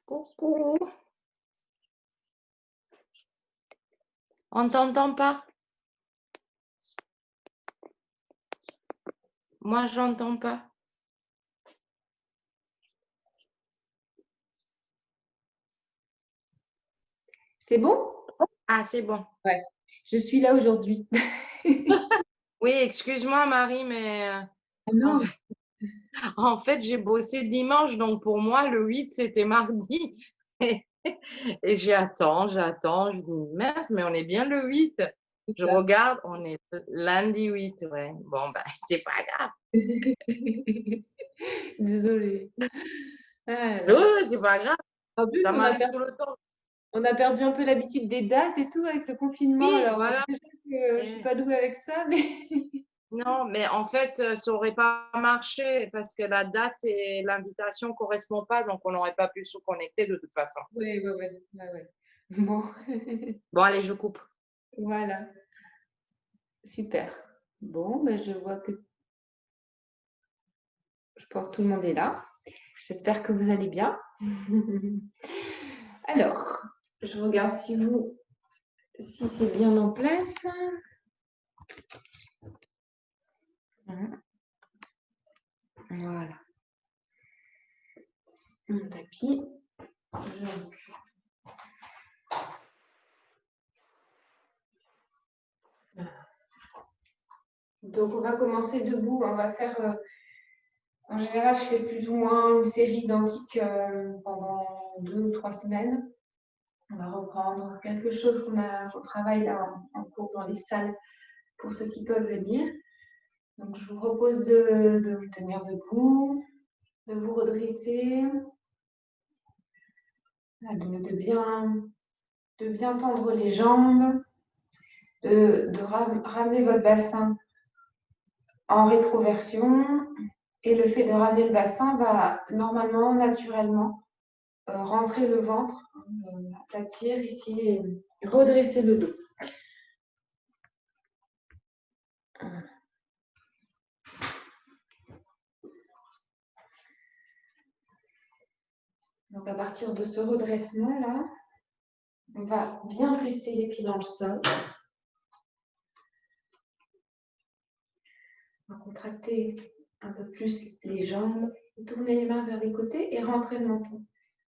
Coucou, on t'entend pas? Moi, j'entends pas. C'est bon? Ah, c'est bon. Ouais, je suis là aujourd'hui. Oui, excuse-moi Marie, mais Ah en non, fait, en fait, j'ai bossé dimanche, donc pour moi, le 8 c'était mardi. Et, et j'attends, je dis mince, mais on est bien le 8. c'est Je ça. regarde, on est lundi 8, ouais. Bon, ben, c'est pas grave. Désolée. Ah là Oui, là. oui, c'est pas grave, En plus, ça m'arrive tout le temps. on a perdu un peu l'habitude des dates et tout avec le confinement. Oui, Alors, voilà. déjà que je suis Et pas douée avec ça, mais non, mais en fait, ça aurait pas marché parce que la date et l'invitation correspondent pas, donc on n'aurait pas pu se connecter de toute façon. ouais, ouais, ouais, ouais, ouais. Bon, Bon, allez, je coupe. voilà, super. Bon, ben, je vois que je pense que tout le monde est là. J'espère que vous allez bien. Alors, je regarde si c'est bien en place. Voilà, mon tapis. Je- Donc, on va commencer debout. On va faire, en général, je fais plus ou moins une série identique pendant 2 ou 3 semaines. On va reprendre quelque chose qu'on travaille là en cours dans les salles pour ceux qui peuvent venir. Donc, je vous propose de vous tenir debout, de vous redresser, de bien tendre les jambes, de ramener votre bassin en rétroversion. Et le fait de ramener le bassin va normalement, naturellement, rentrer le ventre, aplatir ici et redresser le dos. Donc à partir de ce redressement-là, on va bien presser les pieds dans le sol. On va contracter un peu plus les jambes, tourner les mains vers les côtés et rentrer le menton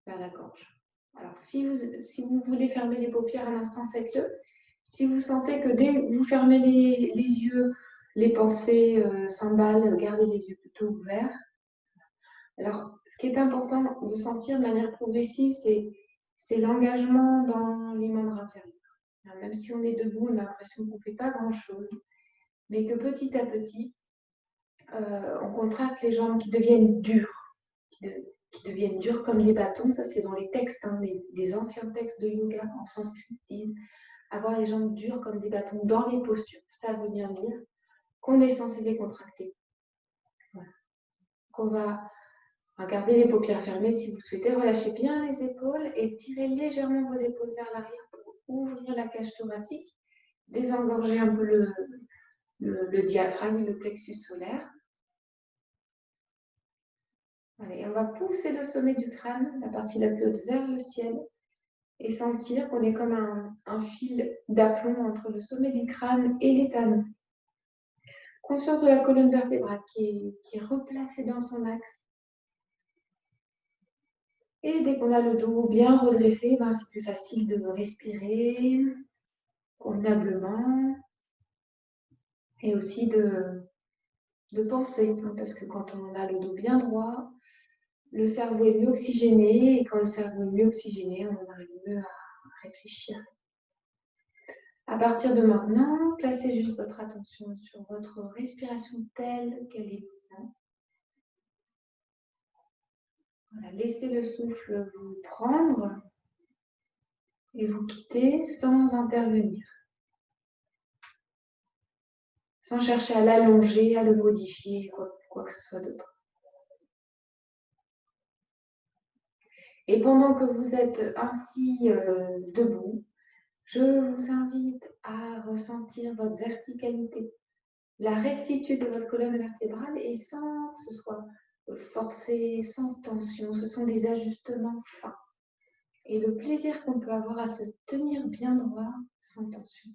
vers la gorge. Alors si vous voulez fermer les paupières à l'instant, faites-le. Si vous sentez que dès que vous fermez les yeux, les pensées s'emballent, gardez les yeux plutôt ouverts. Alors, ce qui est important de sentir de manière progressive, c'est l'engagement dans les membres inférieurs. Alors, même si on est debout, on a l'impression qu'on ne fait pas grand-chose, mais que petit à petit, on contracte les jambes qui deviennent dures, qui deviennent dures comme des bâtons. Ça, c'est dans les textes, hein, les anciens textes de yoga en sanskrit disent avoir les jambes dures comme des bâtons dans les postures. Ça veut bien dire qu'on est censé les contracter. Voilà. On va garder les paupières fermées si vous souhaitez. Relâchez bien les épaules et tirez légèrement vos épaules vers l'arrière pour ouvrir la cage thoracique, désengorger un peu le diaphragme et le plexus solaire. Allez, on va pousser le sommet du crâne, la partie la plus haute, vers le ciel et sentir qu'on est comme un fil d'aplomb entre le sommet du crâne et les talons. Conscience de la colonne vertébrale qui est replacée dans son axe. Et dès qu'on a le dos bien redressé, ben, c'est plus facile de respirer convenablement et aussi de penser. Hein, parce que quand on a le dos bien droit, le cerveau est mieux oxygéné. Et quand le cerveau est mieux oxygéné, on arrive mieux à réfléchir. À partir de maintenant, placez juste votre attention sur votre respiration telle qu'elle est maintenant. Voilà, laissez le souffle vous prendre et vous quitter sans intervenir, sans chercher à l'allonger, à le modifier, quoi que ce soit d'autre. Et pendant que vous êtes ainsi debout, je vous invite à ressentir votre verticalité, la rectitude de votre colonne vertébrale et sans que ce soit forcé, sans tension. Ce sont des ajustements fins. et le plaisir qu'on peut avoir à se tenir bien droit sans tension.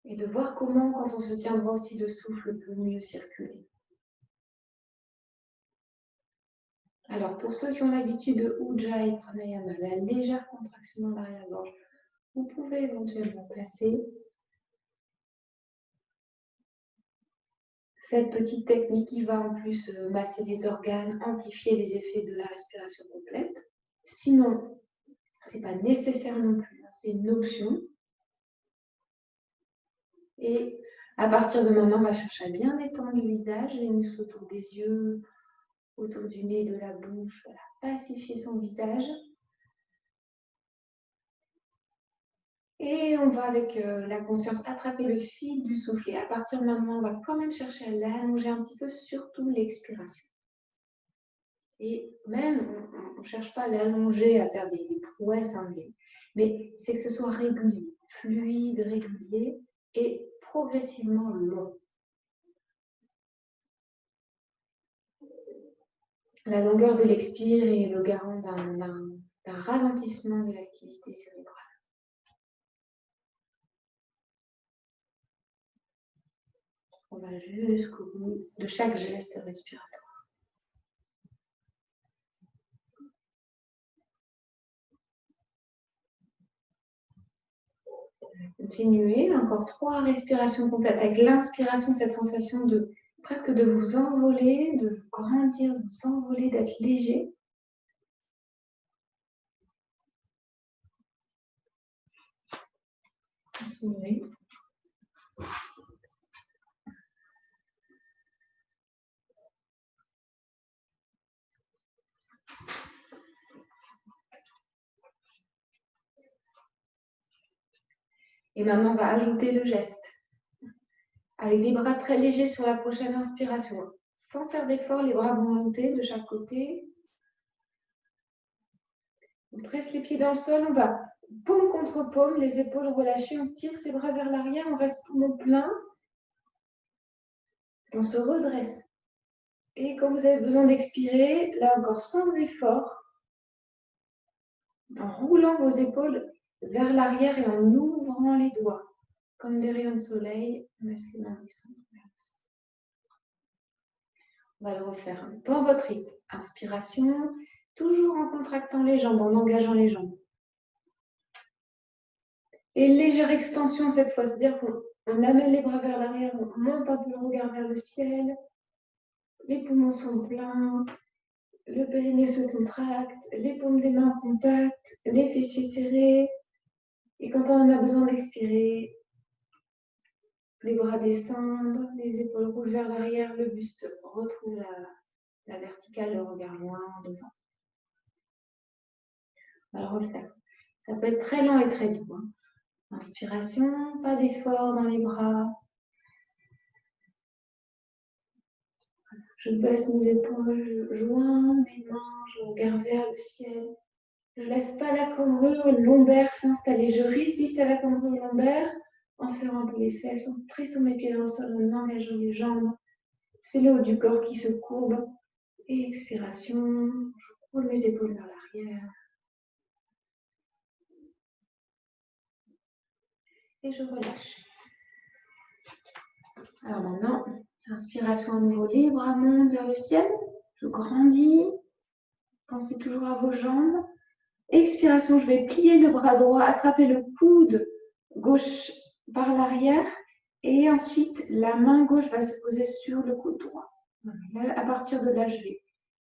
Et de voir comment, quand on se tient droit aussi, le souffle peut mieux circuler. Alors, pour ceux qui ont l'habitude de Ujjayi Pranayama, la légère contraction de l'arrière-gorge, vous pouvez éventuellement placer cette petite technique qui va en plus masser les organes, amplifier les effets de la respiration complète. Sinon, ce n'est pas nécessaire non plus, c'est une option. Et à partir de maintenant, on va chercher à bien étendre le visage, les muscles autour des yeux, autour du nez, de la bouche, voilà, pacifier son visage. Et on va avec la conscience attraper le fil du souffle. Et à partir de maintenant, on va quand même chercher à l'allonger un petit peu, surtout l'expiration. Et même, on ne cherche pas à l'allonger, à faire des prouesses, hein, mais c'est que ce soit régulier, fluide, régulier et progressivement long. La longueur de l'expire est le garant d'un ralentissement de l'activité cérébrale. On va jusqu'au bout de chaque geste respiratoire. Continuez, encore 3 respirations complètes. Avec l'inspiration, cette sensation de presque de vous envoler, de grandir, de vous envoler, d'être léger. Continuez. Et maintenant, on va ajouter le geste. Avec des bras très légers sur la prochaine inspiration. Sans faire d'effort, les bras vont monter de chaque côté. On presse les pieds dans le sol, on va paume contre paume, les épaules relâchées, on tire ses bras vers l'arrière, on reste poumon plein. On se redresse. Et quand vous avez besoin d'expirer, là encore sans effort, en roulant vos épaules vers l'arrière et en ouvrant les doigts, comme des rayons de soleil, on laisse les mains descendre vers le sol. On va le refaire dans votre rythme. Inspiration, toujours en contractant les jambes, en engageant les jambes. Et légère extension cette fois, c'est-à-dire qu'on amène les bras vers l'arrière, on monte un peu le regard vers le ciel, les poumons sont pleins, le périnée se contracte, les paumes des mains en contact, les fessiers serrés. Et quand on a besoin d'expirer, les bras descendent, les épaules roulent vers l'arrière, le buste retrouve la verticale, le regard loin devant. On va le refaire. Ça peut être très lent et très doux. Hein. Inspiration, pas d'effort dans les bras. Je baisse mes épaules, je joins mes mains, je regarde vers le ciel. Je ne laisse pas la cambrure lombaire s'installer. Je résiste à la cambrure lombaire en serrant un peu les fesses, en pressant mes pieds dans le sol, en engageant les jambes. C'est le haut du corps qui se courbe. Et expiration, je roule mes épaules vers l'arrière. Et je relâche. Alors maintenant, inspiration à nouveau, les bras montent vers le ciel. Je grandis. Pensez toujours à vos jambes. Expiration, je vais plier le bras droit, attraper le coude gauche par l'arrière. Et ensuite, la main gauche va se poser sur le coude droit. Là, à partir de là, je vais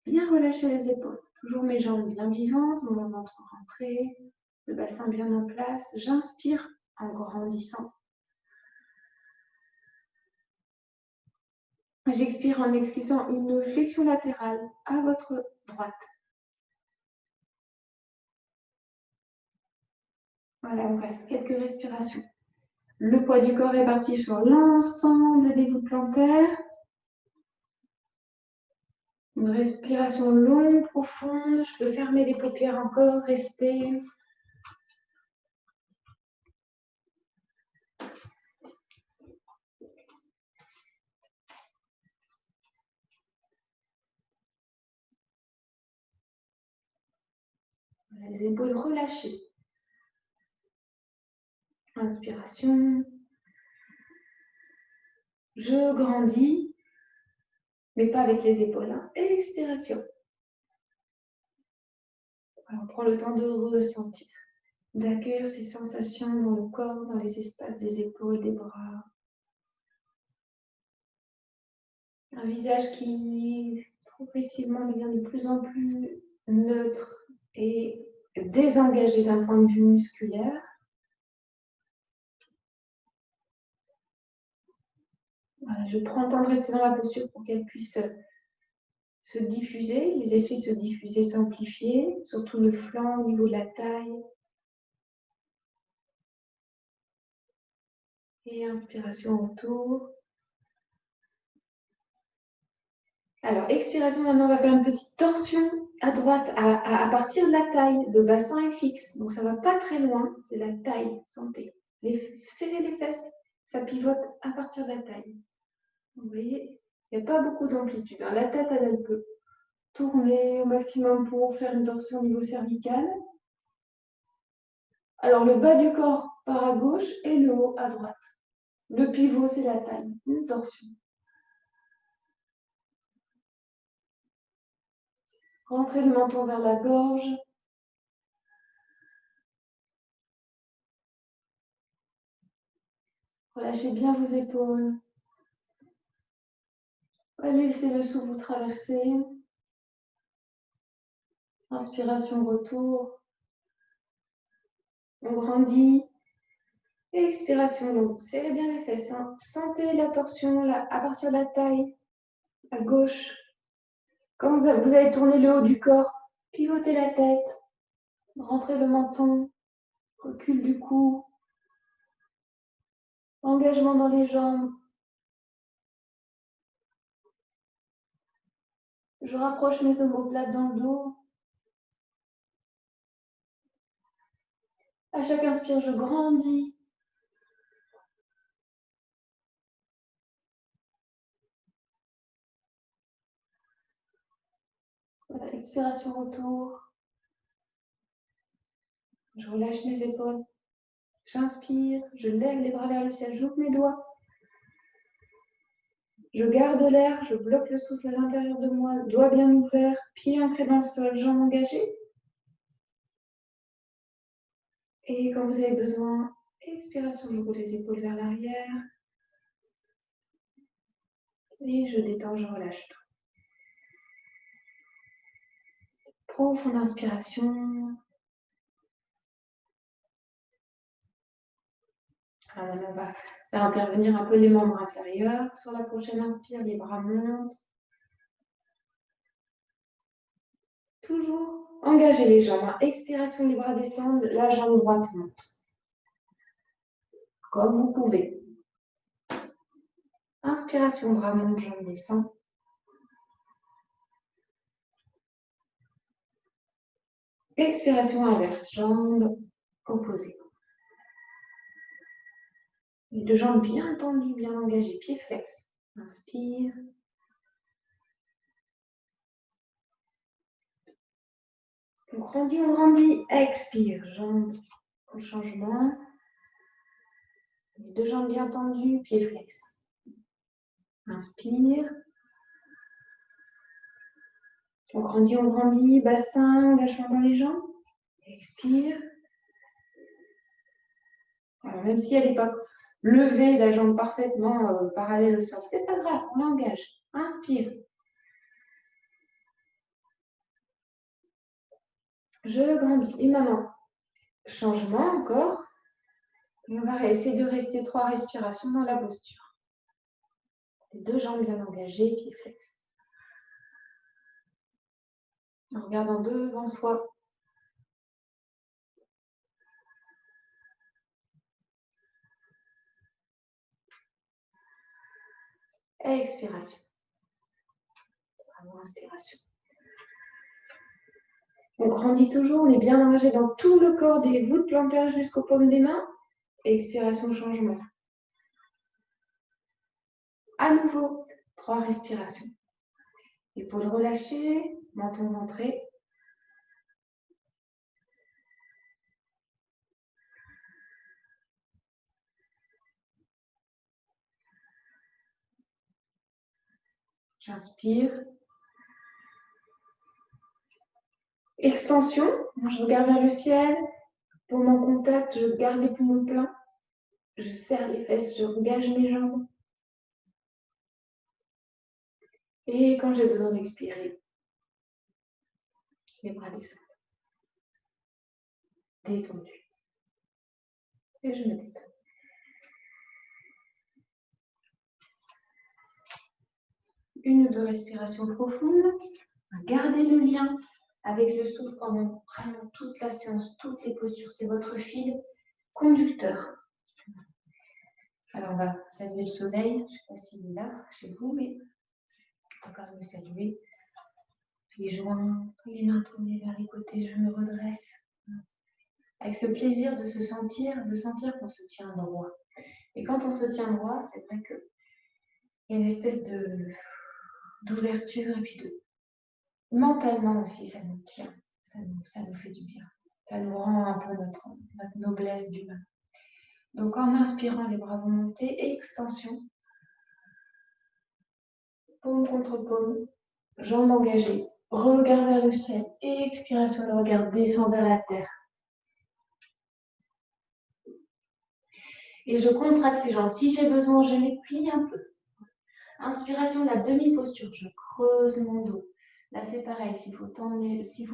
bien relâcher les épaules. Toujours mes jambes bien vivantes, mon ventre rentré, le bassin bien en place. J'inspire en grandissant. J'expire en exquisant une flexion latérale à votre droite. Voilà, on reste quelques respirations. Le poids du corps est parti sur l'ensemble des voûtes plantaires. Une respiration longue, profonde. Je peux fermer les paupières encore, rester. Les épaules relâchées. Inspiration. Je grandis, mais pas avec les épaules. Hein. Expiration. Alors, prends le temps de ressentir, d'accueillir ces sensations dans le corps, dans les espaces des épaules, des bras. Un visage qui progressivement devient de plus en plus neutre et désengagé d'un point de vue musculaire. Voilà, je prends le temps de rester dans la posture pour qu'elle puisse se diffuser, les effets se diffuser, s'amplifier, surtout le flanc au niveau de la taille. Et inspiration autour. Alors, expiration, maintenant, on va faire une petite torsion à droite à partir de la taille. Le bassin est fixe, donc ça ne va pas très loin. C'est la taille, sentez. Serrez les fesses, ça pivote à partir de la taille. Vous voyez, il n'y a pas beaucoup d'amplitude. Hein. La tête, elle peut tourner au maximum pour faire une torsion au niveau cervical. Alors, le bas du corps part à gauche et le haut à droite. Le pivot, c'est la taille, une torsion. Rentrez le menton vers la gorge. Relâchez bien vos épaules. Laissez le souffle vous traverser. Inspiration, retour. On grandit. Expiration, donc serrez bien les fesses. Hein. Sentez la torsion là, à partir de la taille, à gauche. Quand vous allez tourner le haut du corps, pivotez la tête. Rentrez le menton. Recul du cou. Engagement dans les jambes. Je rapproche mes omoplates dans le dos. À chaque inspire, je grandis. Voilà, expiration, retour. Je relâche mes épaules. J'inspire, je lève les bras vers le ciel, j'ouvre mes doigts. Je garde l'air, je bloque le souffle à l'intérieur de moi, doigts bien ouverts, pieds ancrés dans le sol, jambes engagées. Et quand vous avez besoin, expiration, je roule les épaules vers l'arrière. Et je détends, je relâche tout. Profonde inspiration. Alors maintenant, on va faire intervenir un peu les membres inférieurs. Sur la prochaine inspire, les bras montent. Toujours engager les jambes. Expiration, les bras descendent, la jambe droite monte. Comme vous pouvez. Inspiration, bras montent, jambes descendent. Expiration, inverse, jambes opposées. Les deux jambes bien tendues, bien engagées, pieds flex. Inspire. On grandit, on grandit. Expire, jambes au changement. Les deux jambes bien tendues, pieds flex. Inspire. On grandit, bassin, engagement dans les jambes. Expire. Alors, même si elle n'est pas levée, la jambe parfaitement parallèle au sol, c'est pas grave, on l'engage. Inspire. Je grandis. Et maintenant, changement encore. Et on va essayer de rester 3 respirations dans la posture. Les deux jambes bien engagées, pieds flex. En regardant devant soi. Expiration. Vraiment inspiration. On grandit toujours, on est bien engagé dans tout le corps, des voûtes plantaires jusqu'aux paumes des mains. Expiration, changement. À nouveau, 3 respirations. Épaules relâchées, menton rentré. J'inspire. Extension, je regarde vers le ciel. Pour mon contact, je garde les poumons pleins. Je serre les fesses, je engage mes jambes. Et quand j'ai besoin d'expirer, les bras descendent. Détendus. Et je me détends. Une ou deux respirations profondes. Gardez le lien avec le souffle pendant vraiment toute la séance, toutes les postures. C'est votre fil conducteur. Alors, on va saluer le soleil. Je ne sais pas s'il est là chez vous, mais on va quand même le saluer. Les joints, les mains tournées vers les côtés, je me redresse. Avec ce plaisir de se sentir qu'on se tient droit. Et quand on se tient droit, c'est vrai qu'il y a une espèce d'ouverture et puis mentalement aussi, ça nous tient. Ça nous fait du bien. Ça nous rend un peu notre noblesse d'humain. Donc en inspirant, les bras vont monter, extension. Paume contre paume, jambes engagées, regard vers le ciel, et expiration, le regard descend vers la terre. Et je contracte les jambes. Si j'ai besoin, je les plie un peu. Inspiration, la demi-posture, je creuse mon dos. Là, c'est pareil, s'il faut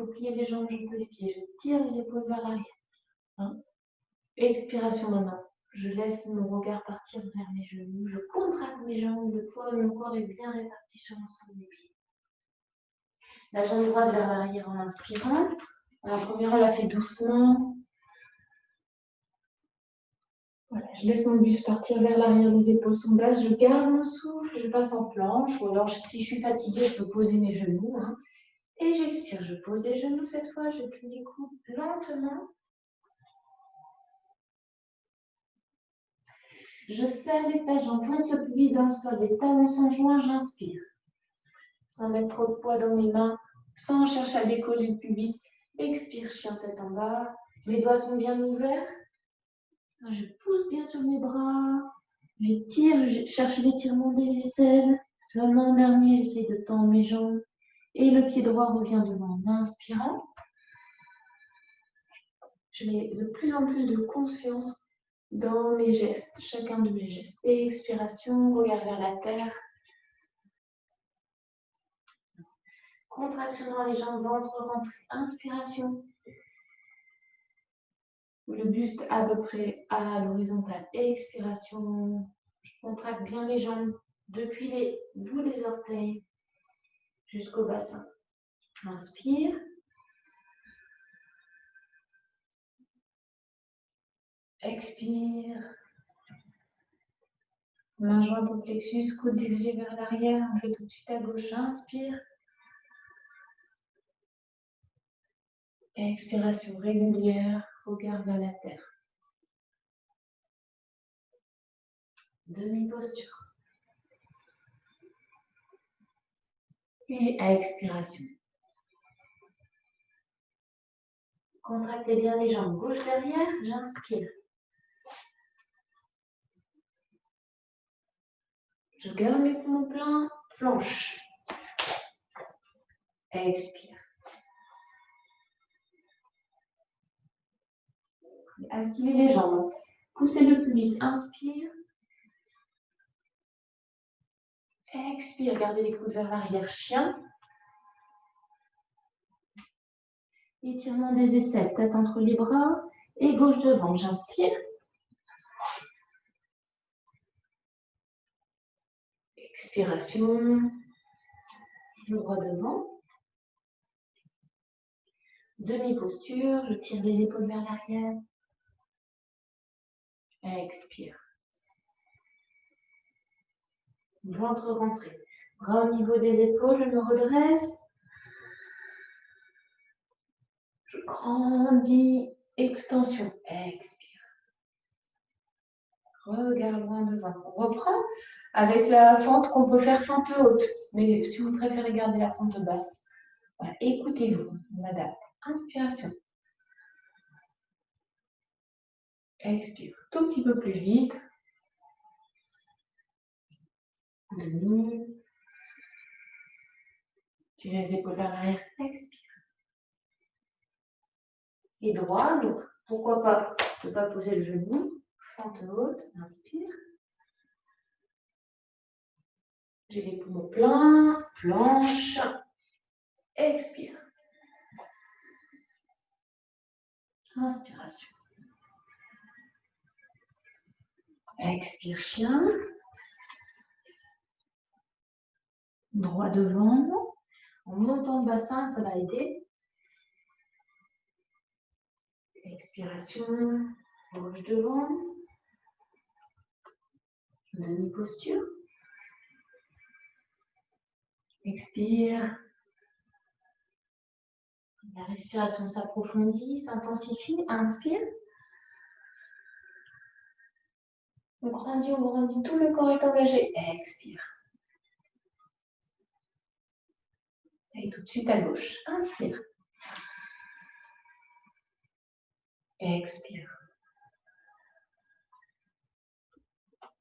plier les jambes, je peux les plier. Je tire les épaules vers l'arrière. Expiration maintenant. Je laisse mon regard partir vers mes genoux. Je contracte mes jambes. Le poids de mon corps est bien réparti sur l'ensemble des pieds. La jambe droite vers l'arrière en inspirant. La première, on la fait doucement. Voilà, je laisse mon buste partir vers l'arrière, les épaules sont basses. Je garde mon souffle, je passe en planche. Ou alors, si je suis fatiguée, je peux poser mes genoux. Et j'expire. Je pose les genoux cette fois. Je plie les coudes lentement. Je serre les fesses, j'enfonce le pubis dans le sol, les talons sont joints, j'inspire. Sans mettre trop de poids dans mes mains, sans chercher à décoller le pubis. Expire, chien tête en bas. Mes doigts sont bien ouverts. Je pousse bien sur mes bras. J'étire, je cherche l'étirement des aisselles. Seulement en dernier, j'essaie de tendre mes jambes. Et le pied droit revient devant en inspirant. Je mets de plus en plus de conscience dans mes gestes, chacun de mes gestes. Et expiration, regard vers la terre. Contraction dans les jambes, ventre rentré. Inspiration. Le buste à peu près à l'horizontale. Expiration. Je contracte bien les jambes depuis les bouts des orteils jusqu'au bassin. Inspire. Expire. Main jointe au plexus, coude dirigé vers l'arrière. On fait tout de suite à gauche. Inspire. Expiration régulière. Regard vers la terre. Demi-posture. Et à expiration. Contractez bien les jambes. Gauche derrière. J'inspire. Je garde mes poumons pleins, planche. Expire. Activez les jambes. Poussez le pubis. Inspire. Expire. Gardez les coudes vers l'arrière. Chien. Étirement des aisselles. Tête entre les bras. Et gauche devant. J'inspire. Expiration. Le droit devant. Demi-posture. Je tire les épaules vers l'arrière. Expire. Ventre rentré. Bras au niveau des épaules. Je me redresse. Je grandis. Extension. Expire. Regard loin devant. On reprend avec la fente qu'on peut faire fente haute. Mais si vous préférez garder la fente basse, voilà. Écoutez-vous. On adapte. Inspiration. Expire. Tout petit peu plus vite. Demi. Tirez les épaules vers l'arrière. Expire. Et droit, donc pourquoi pas ne pas poser le genou. Fente haute, inspire. J'ai les poumons pleins, planche. Expire. Inspiration. Expire, chien. Droit devant. En montant le bassin, ça va aider. Expiration. Gauche devant. Demi-posture. Expire. La respiration s'approfondit, s'intensifie. Inspire. On grandit, tout le corps est engagé. Expire. Et tout de suite à gauche. Inspire. Expire.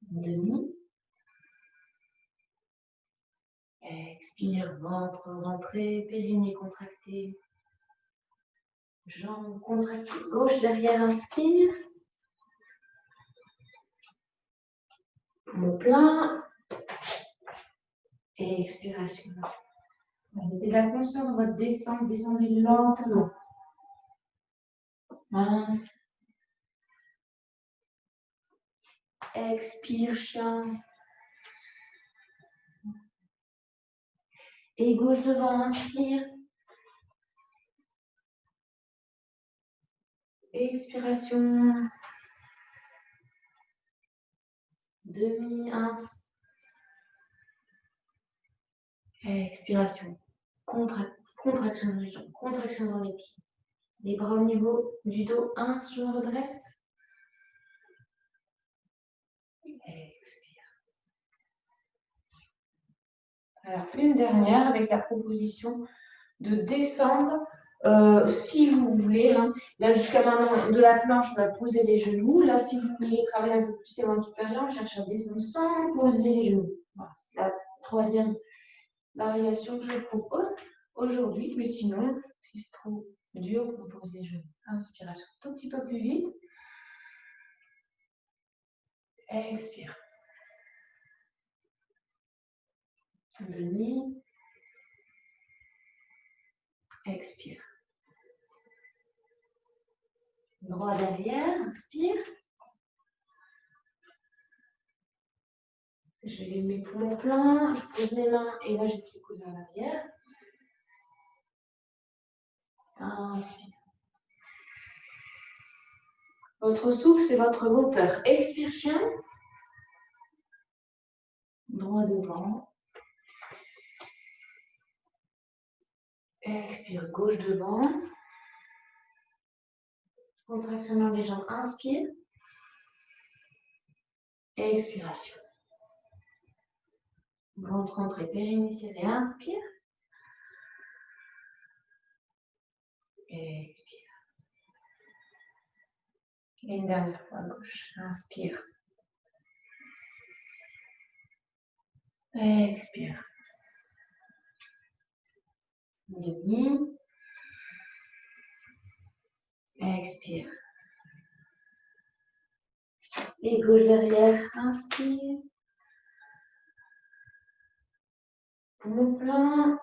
Demi. Expire, ventre rentré, périnée contracté. Jambes contractées. Gauche derrière, inspire. Poumon plein. Et expiration. Mettez de la conscience dans votre descente. Descendez lentement. Mince. Expire, chien. Et gauche devant, inspire. Expiration. Demi, inspire. Expiration. Contraction dans les jambes, contraction dans les pieds. Les bras au niveau du dos. Je me redresse. Expire. Alors, une dernière avec la proposition de descendre si vous voulez. Hein. Là, jusqu'à maintenant, de la planche, on va poser les genoux. Là, si vous voulez travailler un peu plus les ventres supérieurs, on cherche à descendre sans poser les genoux. Voilà, c'est la troisième variation que je propose aujourd'hui. Mais sinon, si c'est trop dur, on pose les genoux. Inspiration, tout petit peu plus vite. Expire. Demi. Expire. Droit derrière, inspire. J'ai mes poumons pleins, je pose mes mains et là, je plie les coudes vers l'arrière. Inspire. Votre souffle, c'est votre moteur. Expire, chien. Droit devant. Expire, gauche devant. Contraction dans les jambes. Inspire. Expiration. Ventre rentré, périnée serré. Inspire. Expire. Et une dernière fois à gauche. Inspire. Expire. Demi. Expire. Et gauche derrière. Inspire. Poumon plein.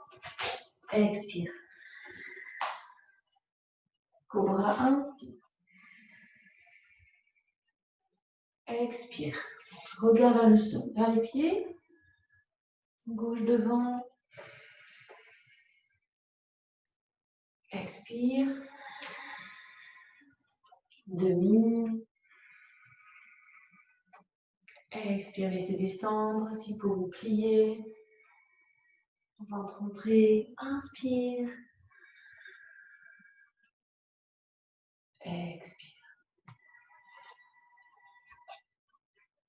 Expire. Cobra, inspire. Expire. Regard vers le sol, vers les pieds. Gauche devant. Expire. Demi. Expire, laissez descendre. Si pour vous plier. Ventre rentré. Inspire. Expire.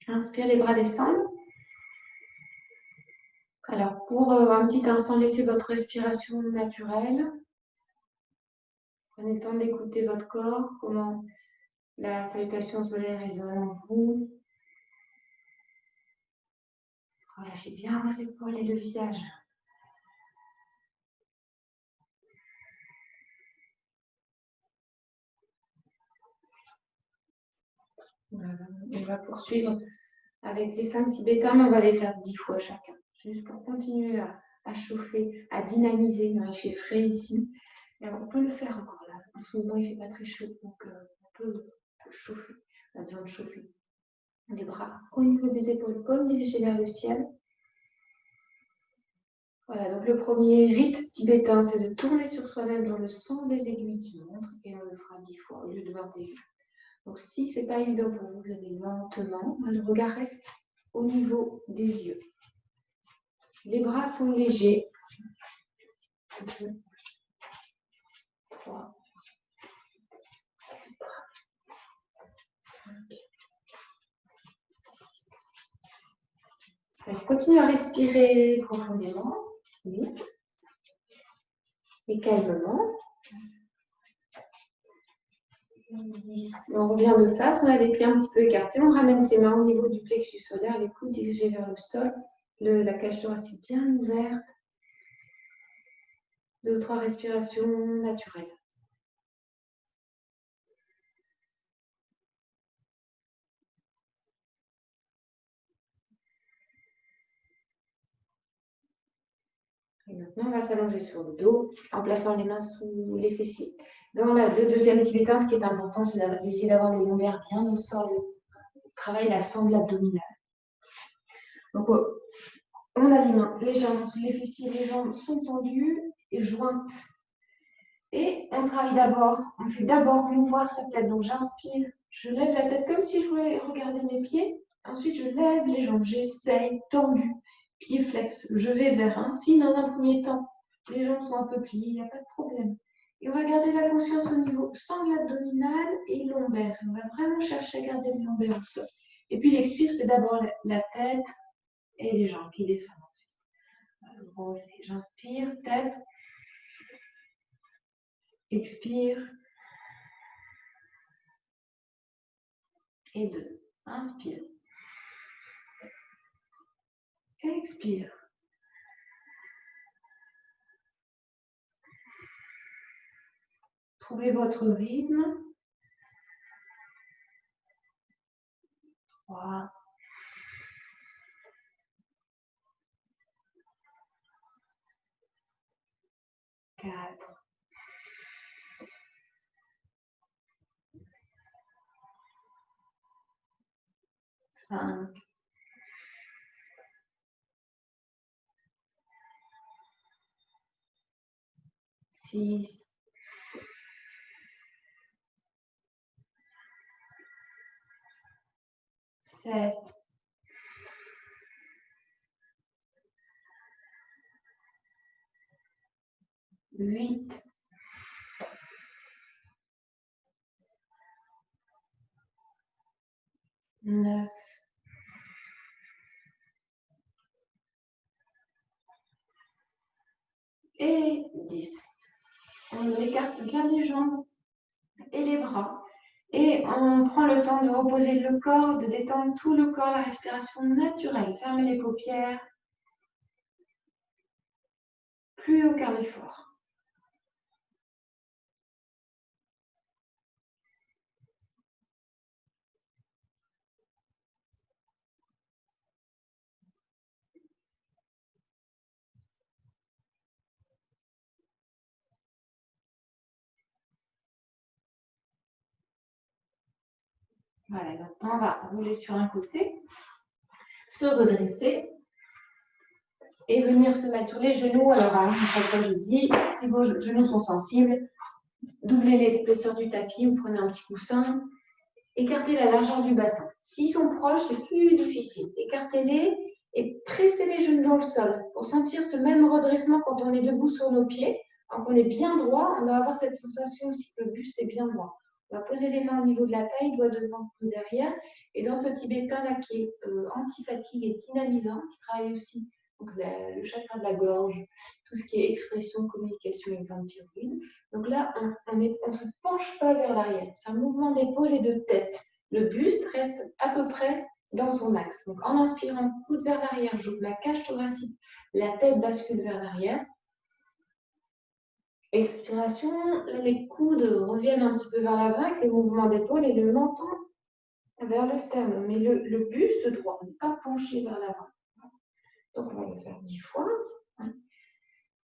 Inspire, les bras descendent. Alors, pour un petit instant, laissez votre respiration naturelle. Prenez le temps d'écouter votre corps, comment la salutation solaire résonne en vous. Relâchez bien vos épaules et le visage. Voilà. On va poursuivre avec les 5 tibétains, mais on va les faire 10 fois chacun, juste pour continuer à chauffer, à dynamiser. Il fait frais ici. Et on peut le faire encore là. En ce moment, il ne fait pas très chaud, donc on peut chauffer. On a besoin de chauffer. Les bras au niveau des épaules, paumes dirigées vers le ciel. Voilà, donc le premier rite tibétain, c'est de tourner sur soi-même dans le sens des aiguilles du montre, et on le fera 10 fois au lieu de 21. Donc si ce n'est pas évident pour vous, vous allez lentement. Le regard reste au niveau des yeux. Les bras sont légers. 2, 3, 5, 6. Continue à respirer profondément, 8, et calmement. 10. On revient de face, on a les pieds un petit peu écartés, on ramène ses mains au niveau du plexus solaire, les coudes dirigés vers le sol, la cage thoracique bien ouverte. 2 ou 3 respirations naturelles. Et maintenant, on va s'allonger sur le dos en plaçant les mains sous les fessiers. Dans le deuxième tibétain, ce qui est important, c'est d'essayer d'avoir les lombaires bien au sol. On travaille la sangle abdominale. Donc, on alimente les jambes sous les fessiers, les jambes sont tendues et jointes. Et on travaille d'abord, on fait d'abord mouvoir sa tête. Donc, j'inspire, je lève la tête comme si je voulais regarder mes pieds. Ensuite, je lève les jambes, j'essaye, tendu, pieds flex. Je vais vers un. Si dans un premier temps, les jambes sont un peu pliées, il n'y a pas de problème. Et on va garder la conscience au niveau sangle abdominale et lombaire. On va vraiment chercher à garder les lombaires au sol. Et puis l'expire, c'est d'abord la tête et les jambes qui descendent ensuite. J'inspire, tête, expire. Et 2. Inspire. Expire. Trouvez votre rythme. 3. 4. 5. 6. 7. 8. 9. Et 10. On écarte bien les jambes et les bras. Et on prend le temps de reposer le corps, de détendre tout le corps, la respiration naturelle. Fermez les paupières. Plus aucun effort. Voilà, maintenant on va rouler sur un côté, se redresser et venir se mettre sur les genoux. Alors, à chaque fois je dis, si vos genoux sont sensibles, doublez l'épaisseur du tapis ou prenez un petit coussin. Écartez la largeur du bassin. S'ils sont proches, c'est plus difficile. Écartez-les et pressez les genoux dans le sol pour sentir ce même redressement quand on est debout sur nos pieds. Quand on est bien droit, on doit avoir cette sensation aussi que le buste est bien droit. On va poser les mains au niveau de la taille, doigts devant, pouce derrière. Et dans ce tibétain-là qui est anti-fatigue et dynamisant, qui travaille aussi donc, le chakra de la gorge, tout ce qui est expression, communication et glande thyroïde. Donc là, on ne se penche pas vers l'arrière. C'est un mouvement d'épaule et de tête. Le buste reste à peu près dans son axe. Donc en inspirant, coude vers l'arrière, j'ouvre la cage thoracique, la tête bascule vers l'arrière. Expiration, les coudes reviennent un petit peu vers l'avant avec le mouvement d'épaule et le menton vers le sternum. Mais le buste droit n'est pas penché vers l'avant. Donc, on va le faire 10 fois.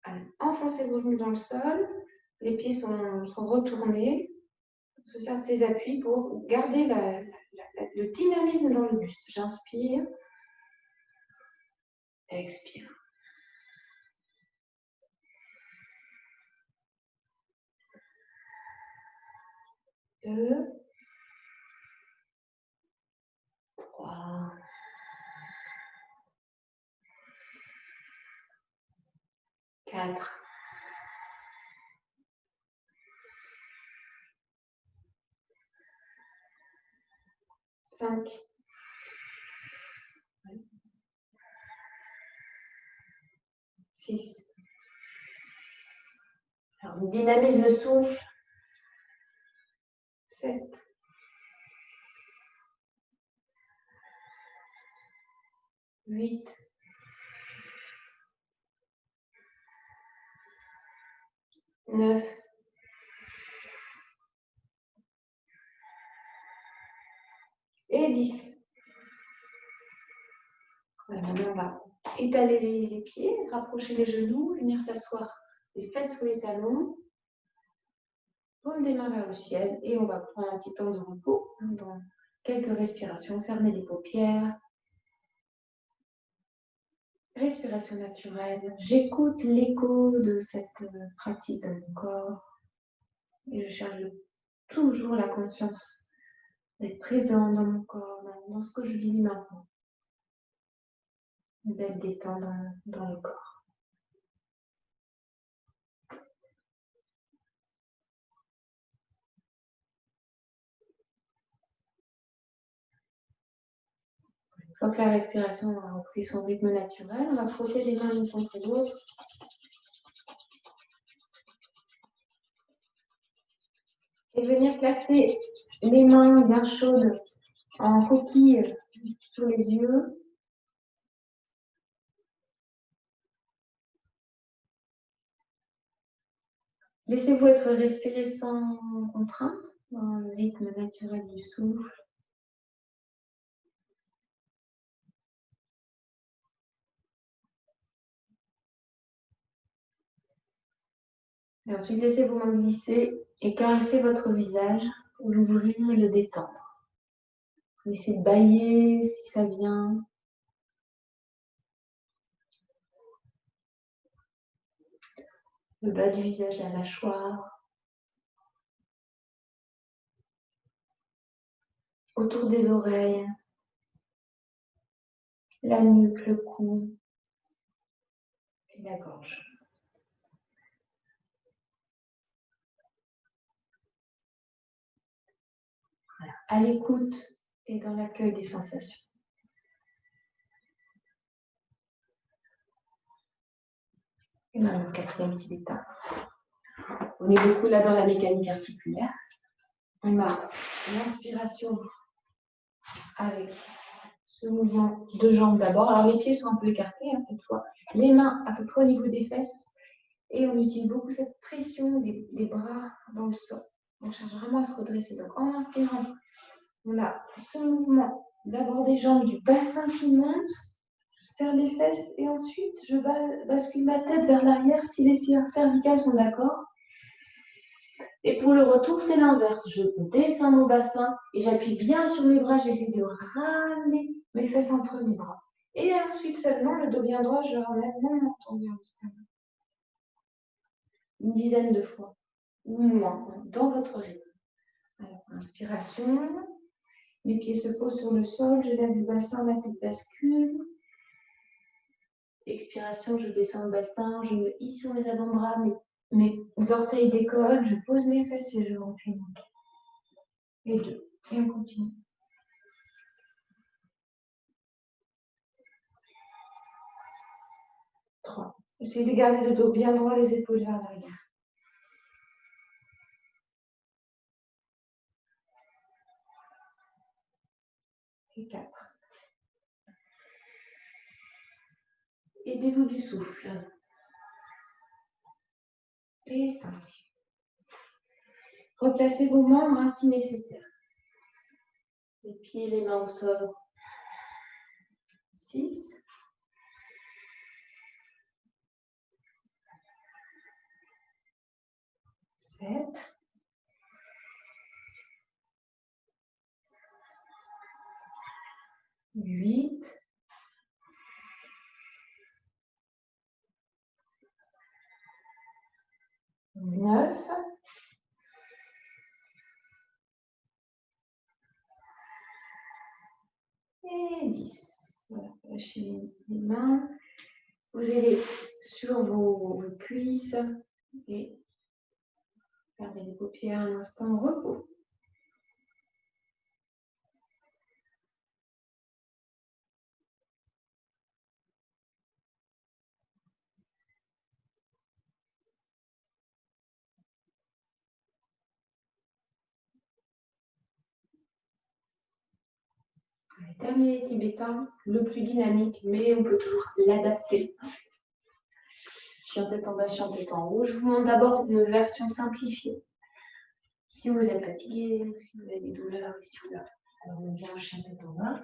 Allez, enfoncez vos genoux dans le sol. Les pieds sont retournés. On se sert de ses appuis pour garder le dynamisme dans le buste. J'inspire. Expire. 2, 3, 4, 5, 6. Alors, dynamisme souffle. 7, 8, 9, et 10. Voilà, maintenant, on va étaler les pieds, rapprocher les genoux, venir s'asseoir les fesses sous les talons, paume des mains vers le ciel, et on va prendre un petit temps de repos, dans quelques respirations, fermer les paupières. Respiration naturelle. J'écoute l'écho de cette pratique dans mon corps et je cherche toujours la conscience d'être présent dans mon corps, dans ce que je vis maintenant. D'être détente dans le corps. Une fois que la respiration a repris son rythme naturel, on va frotter les mains l'une contre l'autre. Et venir placer les mains bien chaudes en coquille sur les yeux. Laissez-vous être respiré sans contrainte, dans le rythme naturel du souffle. Et ensuite, laissez vos mains glisser et caressez votre visage pour l'ouvrir et le détendre. Laissez bâiller si ça vient. Le bas du visage, la mâchoire. Autour des oreilles. La nuque, le cou. Et la gorge. Voilà. À l'écoute et dans l'accueil des sensations. Et maintenant, quatrième petit détente. On est beaucoup là dans la mécanique articulaire. On a l'inspiration avec ce mouvement de jambes d'abord. Alors les pieds sont un peu écartés cette fois. Les mains à peu près au niveau des fesses. Et on utilise beaucoup cette pression des bras dans le sol. On cherche vraiment à se redresser. Donc en inspirant, on a ce mouvement d'abord des jambes, du bassin qui monte. Je serre les fesses et ensuite je bascule ma tête vers l'arrière si les cervicales sont d'accord. Et pour le retour, c'est l'inverse. Je descends mon bassin et j'appuie bien sur mes bras. J'essaie de ramener mes fesses entre mes bras. Et ensuite seulement, le dos bien droit, je ramène mon menton vers le sein. Une dizaine de fois, ou moins, dans votre rythme. Alors, inspiration, mes pieds se posent sur le sol, je lève le bassin, ma tête bascule. Expiration, je descends le bassin, je me hisse sur mes avant-bras, mes orteils décollent, je pose mes fesses et je remplis mon dos. Et 2, et on continue. 3. Essayez de garder le dos bien droit, les épaules vers l'arrière. Et 4. Aidez-vous du souffle. Et 5. Replacez vos membres si nécessaire. Les pieds, les mains au sol. 6. 7. 8. 9. Et 10. Voilà, lâchez les mains. Posez-les sur vos cuisses et fermez les paupières un instant, repos. Dernier tibétain, le plus dynamique, mais on peut toujours l'adapter. Chien tête en bas, chien tête en haut. Je vous montre d'abord une version simplifiée. Si vous êtes fatigué, ou si vous avez des douleurs ici ou là, alors on vient chien tête en bas.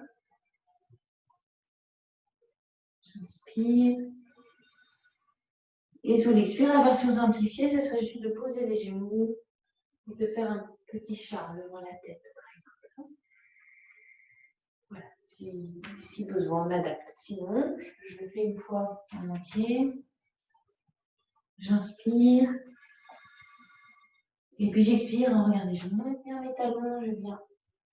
J'inspire. Et sous l'expire, la version simplifiée, ce serait juste de poser les genoux et de faire un petit chat devant la tête, par exemple. Voilà, si besoin, on adapte. Sinon, je le fais une fois en entier. J'inspire. Et puis j'expire. Regardez, je monte bien mes talons. Je viens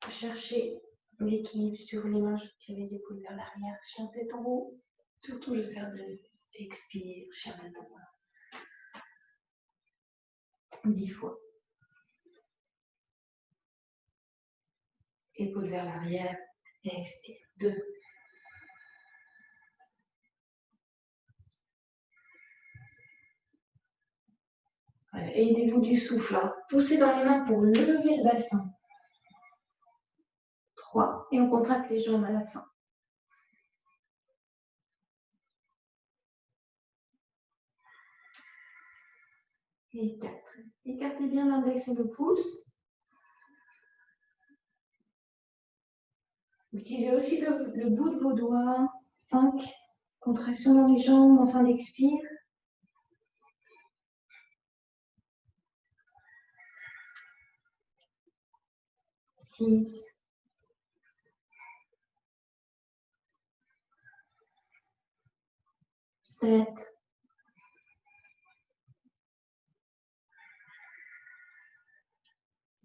chercher l'équilibre sur les mains. Je tire les épaules vers l'arrière. Chien tête en haut. Surtout, je serre de la fesses. Expire, chien tête en bas. 10 fois. Épaules vers l'arrière. Et expire. 2. Voilà. Aidez-vous du souffle. Hein. Poussez dans les mains pour lever le bassin. 3. Et on contracte les jambes à la fin. Et 4. Écartez bien l'index et le pouce. Utilisez aussi le bout de vos doigts. 5. Contraction dans les jambes en fin d'expire. 6. 7.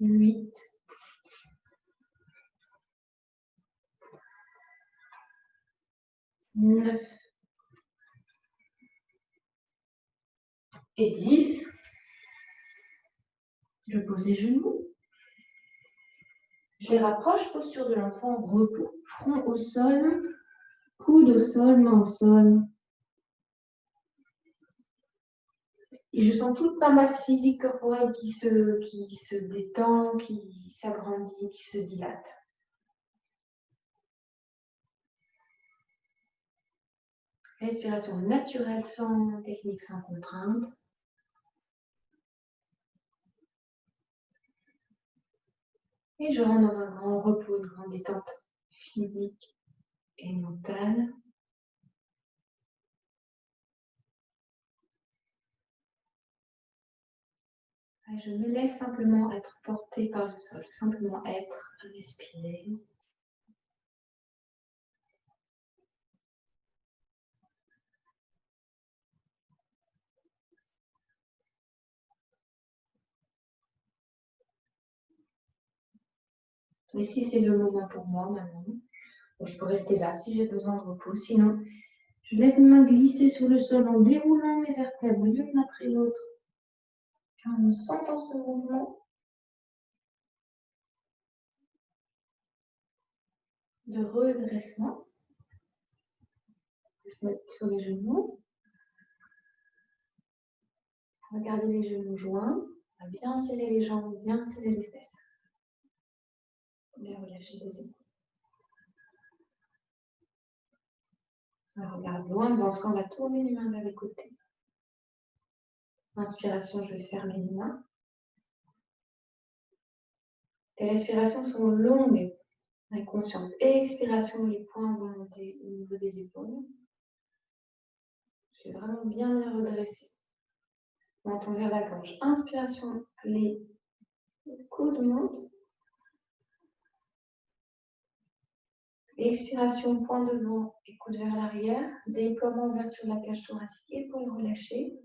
8. 9. Et 10. Je pose les genoux. Je les rapproche, posture de l'enfant, repos. Front au sol, coude au sol, main au sol. Et je sens toute ma masse physique corporelle qui se détend, qui s'agrandit, qui se dilate. Respiration naturelle, sans technique, sans contrainte. Et je rentre dans un grand repos, une grande détente physique et mentale. Et je me laisse simplement être portée par le sol, simplement être, respirer. Et si c'est le moment pour moi maintenant, je peux rester là si j'ai besoin de repos. Sinon, je laisse mes mains glisser sur le sol en déroulant mes vertèbres l'une après l'autre. En sentant ce mouvement de redressement. On va se mettre sur les genoux. Regardez les genoux joints. On va bien serrer les jambes, bien serrer les fesses. Bien relâcher les épaules. On regarde loin devant ce qu'on va tourner les mains vers les côtés. Inspiration, je vais fermer les mains. Les respirations sont longues. Avec conscience. Expiration, les poings vont monter au niveau des épaules. Je vais vraiment bien redresser. Menton vers la gorge. Inspiration, les coudes montent. Expiration, point devant et coude vers l'arrière. Déploiement, ouverture de la cage thoracique, épaules relâchées.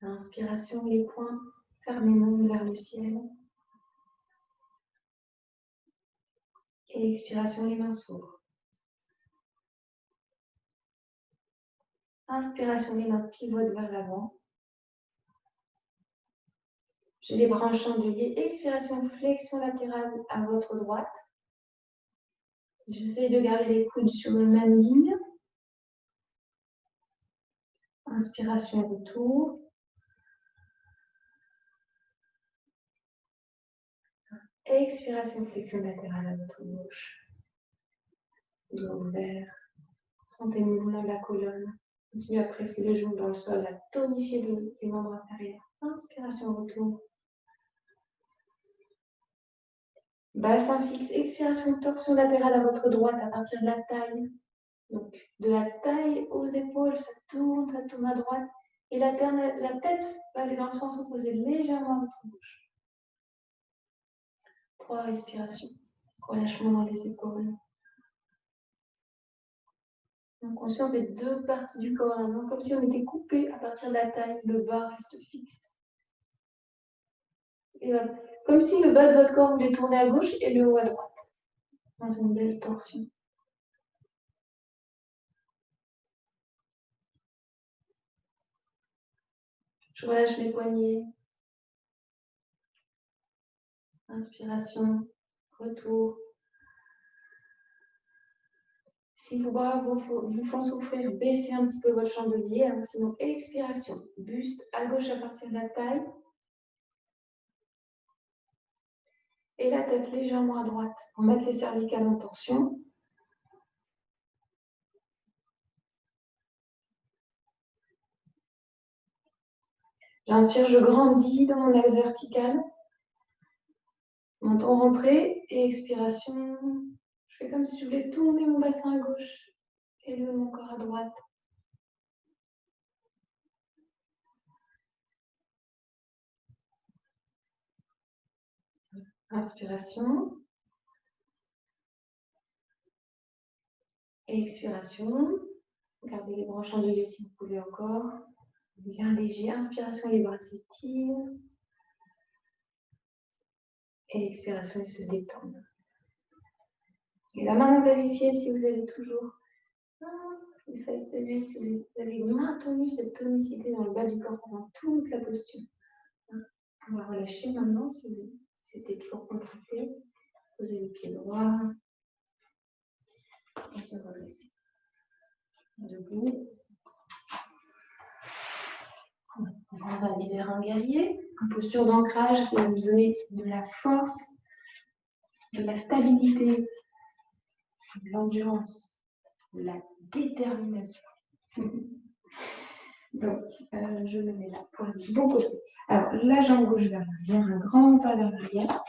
Inspiration, les poings fermés, montent vers le ciel. Et expiration, les mains s'ouvrent. Inspiration, les mains pivotent vers l'avant. J'ai les bras en chandelier. Expiration, flexion latérale à votre droite. J'essaie de garder les coudes sur une même ligne. Inspiration, retour. Expiration, flexion latérale à votre gauche. Dos ouvert. Sentez le mouvement de la colonne. Continuez à presser les genoux dans le sol, à tonifier les membres inférieurs. Inspiration, retour. Bassin fixe. Expiration, torsion latérale à votre droite à partir de la taille. Donc, de la taille aux épaules, ça tourne à droite. Et la tête va aller dans le sens opposé, légèrement à votre gauche. 3 respirations. Relâchement dans les épaules. Donc, conscience des deux parties du corps, là, comme si on était coupé à partir de la taille. Le bas reste fixe. Et voilà. Comme si le bas de votre corps voulait tourner à gauche et le haut à droite. Dans une belle torsion. Je relâche les poignets. Inspiration, retour. Si vos bras vous font souffrir, baissez un petit peu votre chandelier. Hein, sinon, expiration. Buste à gauche à partir de la taille. Et la tête légèrement à droite pour mettre les cervicales en torsion. J'inspire, je grandis dans mon axe vertical. Menton rentré et expiration. Je fais comme si je voulais tourner mon bassin à gauche et mon corps à droite. Inspiration. Expiration. Gardez les bras en chandelier si vous pouvez encore. Bien léger. Inspiration, les bras s'étirent. Et expiration, ils se détendent. Et la main, vérifiez si vous avez toujours les fesses élevées, si vous avez maintenu cette tonicité dans le bas du corps pendant toute la posture. On va relâcher maintenant si c'était toujours contracté. Posez le pied droit et se redresser. Debout. On va libérer un guerrier. En posture d'ancrage qui va nous donner de la force, de la stabilité, de l'endurance, de la détermination. Donc, je me mets là pour le bon côté. Alors, la jambe gauche vers l'arrière, un grand pas vers l'arrière.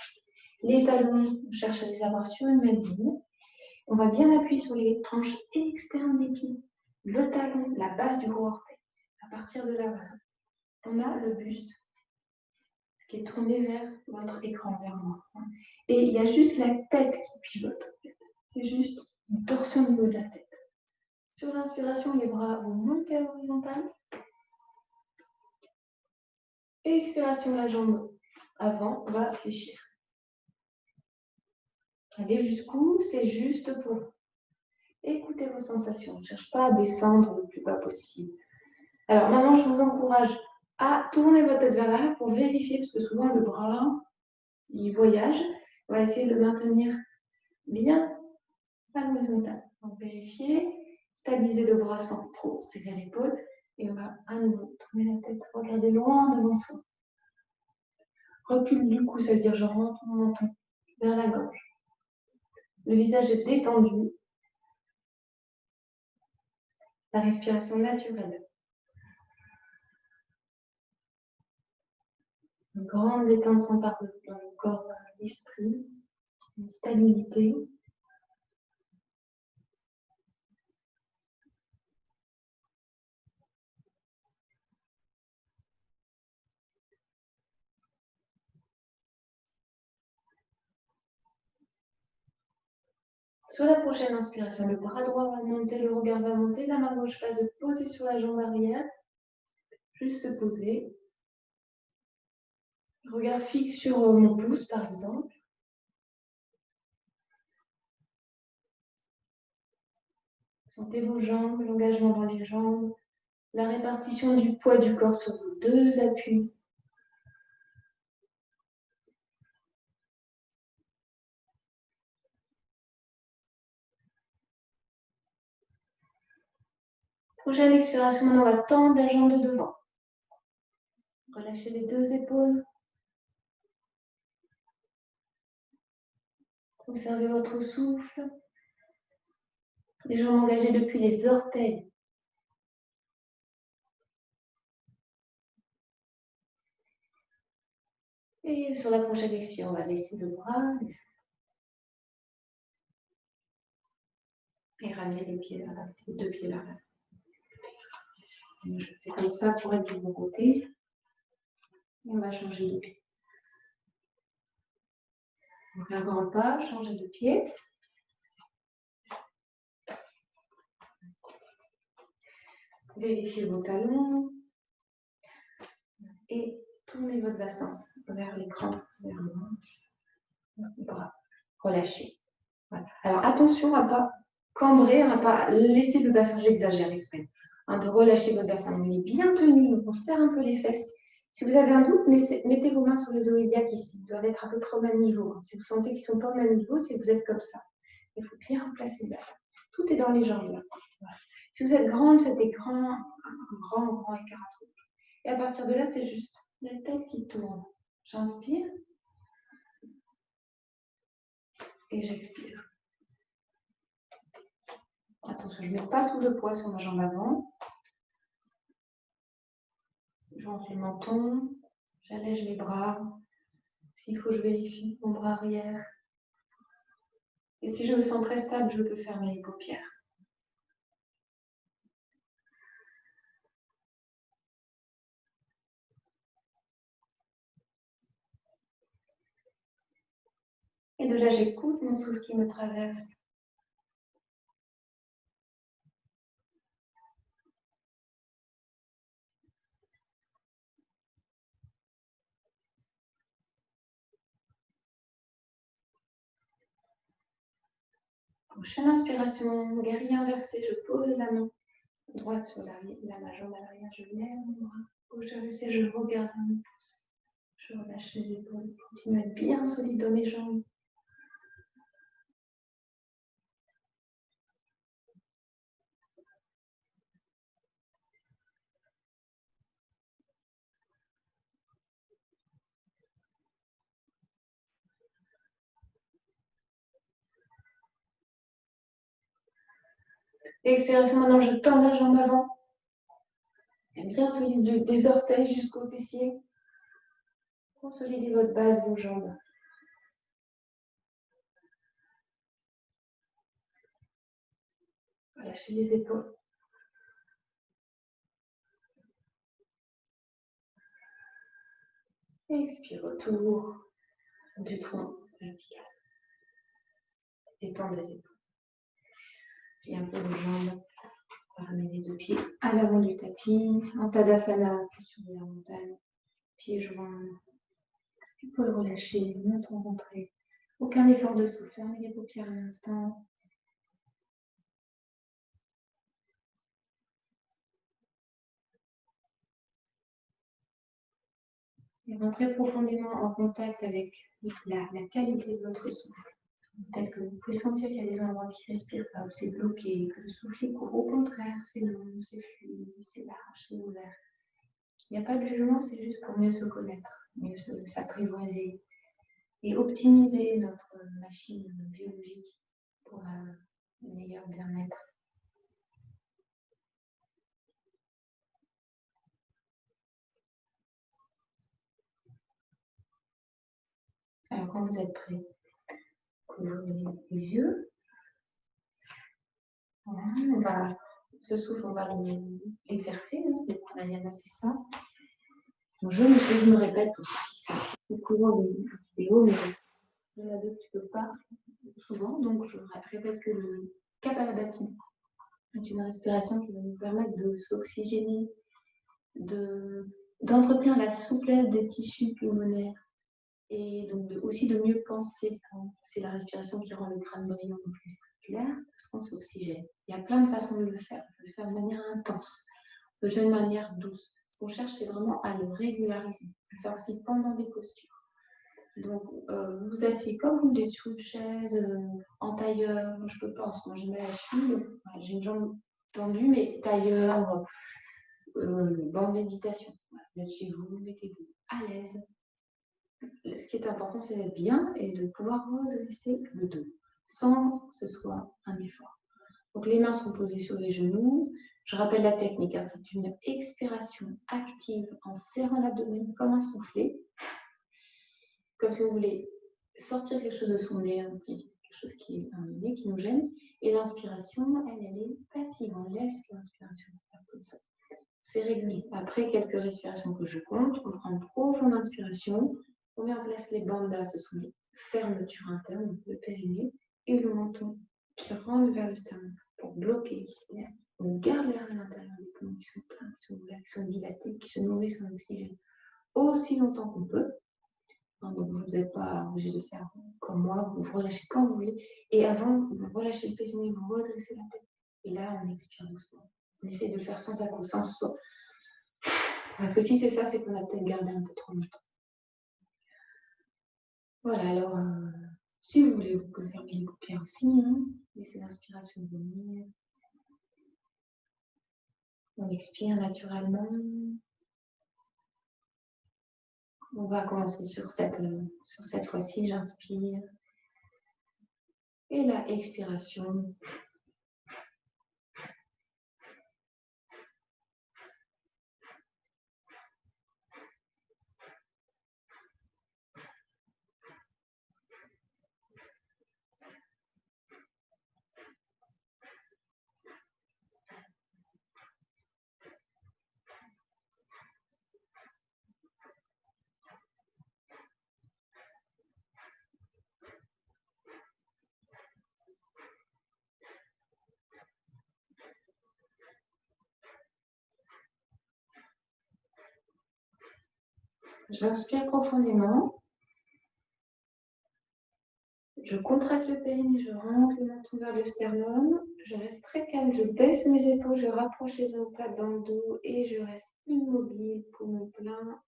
Les talons, on cherche à les avoir sur une même ligne. On va bien appuyer sur les tranches externes des pieds. Le talon, la base du gros orteil. À partir de là, voilà. On a le buste qui est tourné vers votre écran, vers moi. Et il y a juste la tête qui pivote. C'est juste une torsion au niveau de la tête. Sur l'inspiration, les bras vont monter à l'horizontale. Et expiration, la jambe avant va fléchir. Allez jusqu'où? C'est juste pour vous. Écoutez vos sensations. On ne cherche pas à descendre le plus bas possible. Alors maintenant, je vous encourage à tourner votre tête vers l'arrière pour vérifier, parce que souvent le bras, il voyage. On va essayer de le maintenir bien à l'horizontale. Donc vérifier, stabiliser le bras sans trop serrer l'épaule. Et on va à nouveau tourner la tête, regarder loin devant soi. Recul du cou, ça veut dire je rentre mon menton vers la gorge. Le visage est détendu. La respiration naturelle. Une grande détente s'empare dans le corps, dans l'esprit. une stabilité. Sur la prochaine inspiration, le bras droit va monter, le regard va monter, la main gauche va se poser sur la jambe arrière, juste poser. Regard fixe sur mon pouce, par exemple. Sentez vos jambes, l'engagement dans les jambes, la répartition du poids du corps sur vos deux appuis. Prochaine expiration, maintenant on va tendre la jambe de devant. Relâchez les deux épaules. Observez votre souffle. Les jambes engagées depuis les orteils. Et sur la prochaine expire, on va laisser le bras descendre. Et ramener les pieds vers l'avant, les deux pieds vers l'avant. Je fais comme ça pour être du bon côté. Et on va changer de pied. Donc un grand pas, changer de pied. Vérifiez vos talons. Et tournez votre bassin vers l'écran, vers le manche. Bras. Relâchez. Voilà. Alors attention à ne pas cambrer, à ne pas laisser le bassin, j'exagère exprès, de relâcher votre bassin. Il est bien tenu, donc on serre un peu les fesses. Si vous avez un doute, mettez vos mains sur les os iliaques ici. Ils doivent être à peu près au même niveau. Si vous sentez qu'ils ne sont pas au même niveau, c'est que vous êtes comme ça. Il faut bien replacer le bassin. Tout est dans les jambes là. Voilà. Si vous êtes grande, faites des grands écarts entre vous. Et à partir de là, c'est juste la tête qui tourne. J'inspire et j'expire. Attention, je ne mets pas tout le poids sur ma jambe avant. Je monte le menton, j'allège les bras. S'il faut, je vérifie mon bras arrière. Et si je me sens très stable, je peux fermer les paupières. Et de là, j'écoute mon souffle qui me traverse. Prochaine inspiration, guerrier inversé, je pose la main droite sur ma jambe à l'arrière, je lève mon bras gauche inversé, je regarde mon pouce. Je relâche les épaules, continue à être bien solide dans mes jambes. Expiration, maintenant je tends la jambe avant. Bien solide des orteils jusqu'au fessier. Consolidez votre base, vos jambes. Relâchez les épaules. Expire autour du tronc vertical. Étendez les épaules. Puis un peu les jambes. Ramenez les deux pieds à l'avant du tapis. En Tadasana, sur la montagne. Pieds joints. Épaules relâchées. Menton rentré. Aucun effort de souffle. Fermez les paupières un instant. Et rentrez profondément en contact avec la qualité de votre souffle. Peut-être que vous pouvez sentir qu'il y a des endroits qui ne respirent pas, où c'est bloqué, que le souffle est court. Au contraire, c'est long, c'est fluide, c'est large, c'est ouvert. Il n'y a pas de jugement, c'est juste pour mieux se connaître, mieux s'apprivoiser et optimiser notre machine biologique pour un meilleur bien-être. Alors quand vous êtes prêt, ouvrir les yeux. Voilà, on va, ce souffle, on va l'exercer de manière assez simple. Donc, je me répète aussi, c'est courant des vidéos, mais il y en a d'autres qui ne peuvent pas souvent, donc je répète que le Kapalabhati est une respiration qui va nous permettre de s'oxygéner, d'entretenir la souplesse des tissus pulmonaires et donc aussi de mieux penser. C'est la respiration qui rend le crâne brillant, donc plus clair, parce qu'on s'oxygène. Il y a plein de façons de le faire. On peut le faire de manière intense, on peut le faire de manière douce. Ce qu'on cherche, c'est vraiment à le régulariser. On peut le faire aussi pendant des postures. Donc, vous vous asseyez comme vous voulez sur une chaise, en tailleur. Moi, je ne peux pas en ce moment, je mets la cheville. Voilà, j'ai une jambe tendue, mais tailleur, bonne méditation. Voilà, vous êtes chez vous, mettez-vous à l'aise. Ce qui est important, c'est d'être bien et de pouvoir redresser le dos sans que ce soit un effort. Donc, les mains sont posées sur les genoux. Je rappelle la technique, hein, c'est une expiration active en serrant l'abdomen comme un soufflet. Comme si vous voulez sortir quelque chose de son nez, quelque chose qui est un nez qui nous gêne. Et l'inspiration, elle est passive. On laisse l'inspiration faire toute seule. C'est régulier. Après quelques respirations que je compte, on prend une profonde inspiration. On met en place les bandhas, ce sont des fermetures internes, le périnée et le menton qui rentre vers le sternum pour bloquer l'ischia. On garde l'air à l'intérieur des poumons qui sont pleins, qui sont dilatés, qui se nourrissent en oxygène aussi longtemps qu'on peut. Donc, vous n'êtes pas obligé de faire comme moi, vous vous relâchez quand vous voulez. Et avant, vous relâchez le périnée, vous redressez la tête. Et là, on expire doucement. On essaie de le faire sans accroissance. Parce que si c'est ça, c'est qu'on a peut-être gardé un peu trop longtemps. Voilà, alors, si vous voulez, vous pouvez fermer les paupières aussi. Hein. Laissez l'inspiration venir. On expire naturellement. On va commencer sur cette fois-ci. J'inspire. Et la expiration. J'inspire profondément. Je contracte le périnée, je rentre le menton vers le sternum. Je reste très calme, je baisse mes épaules, je rapproche les omoplates dans le dos et je reste immobile, poumon plein.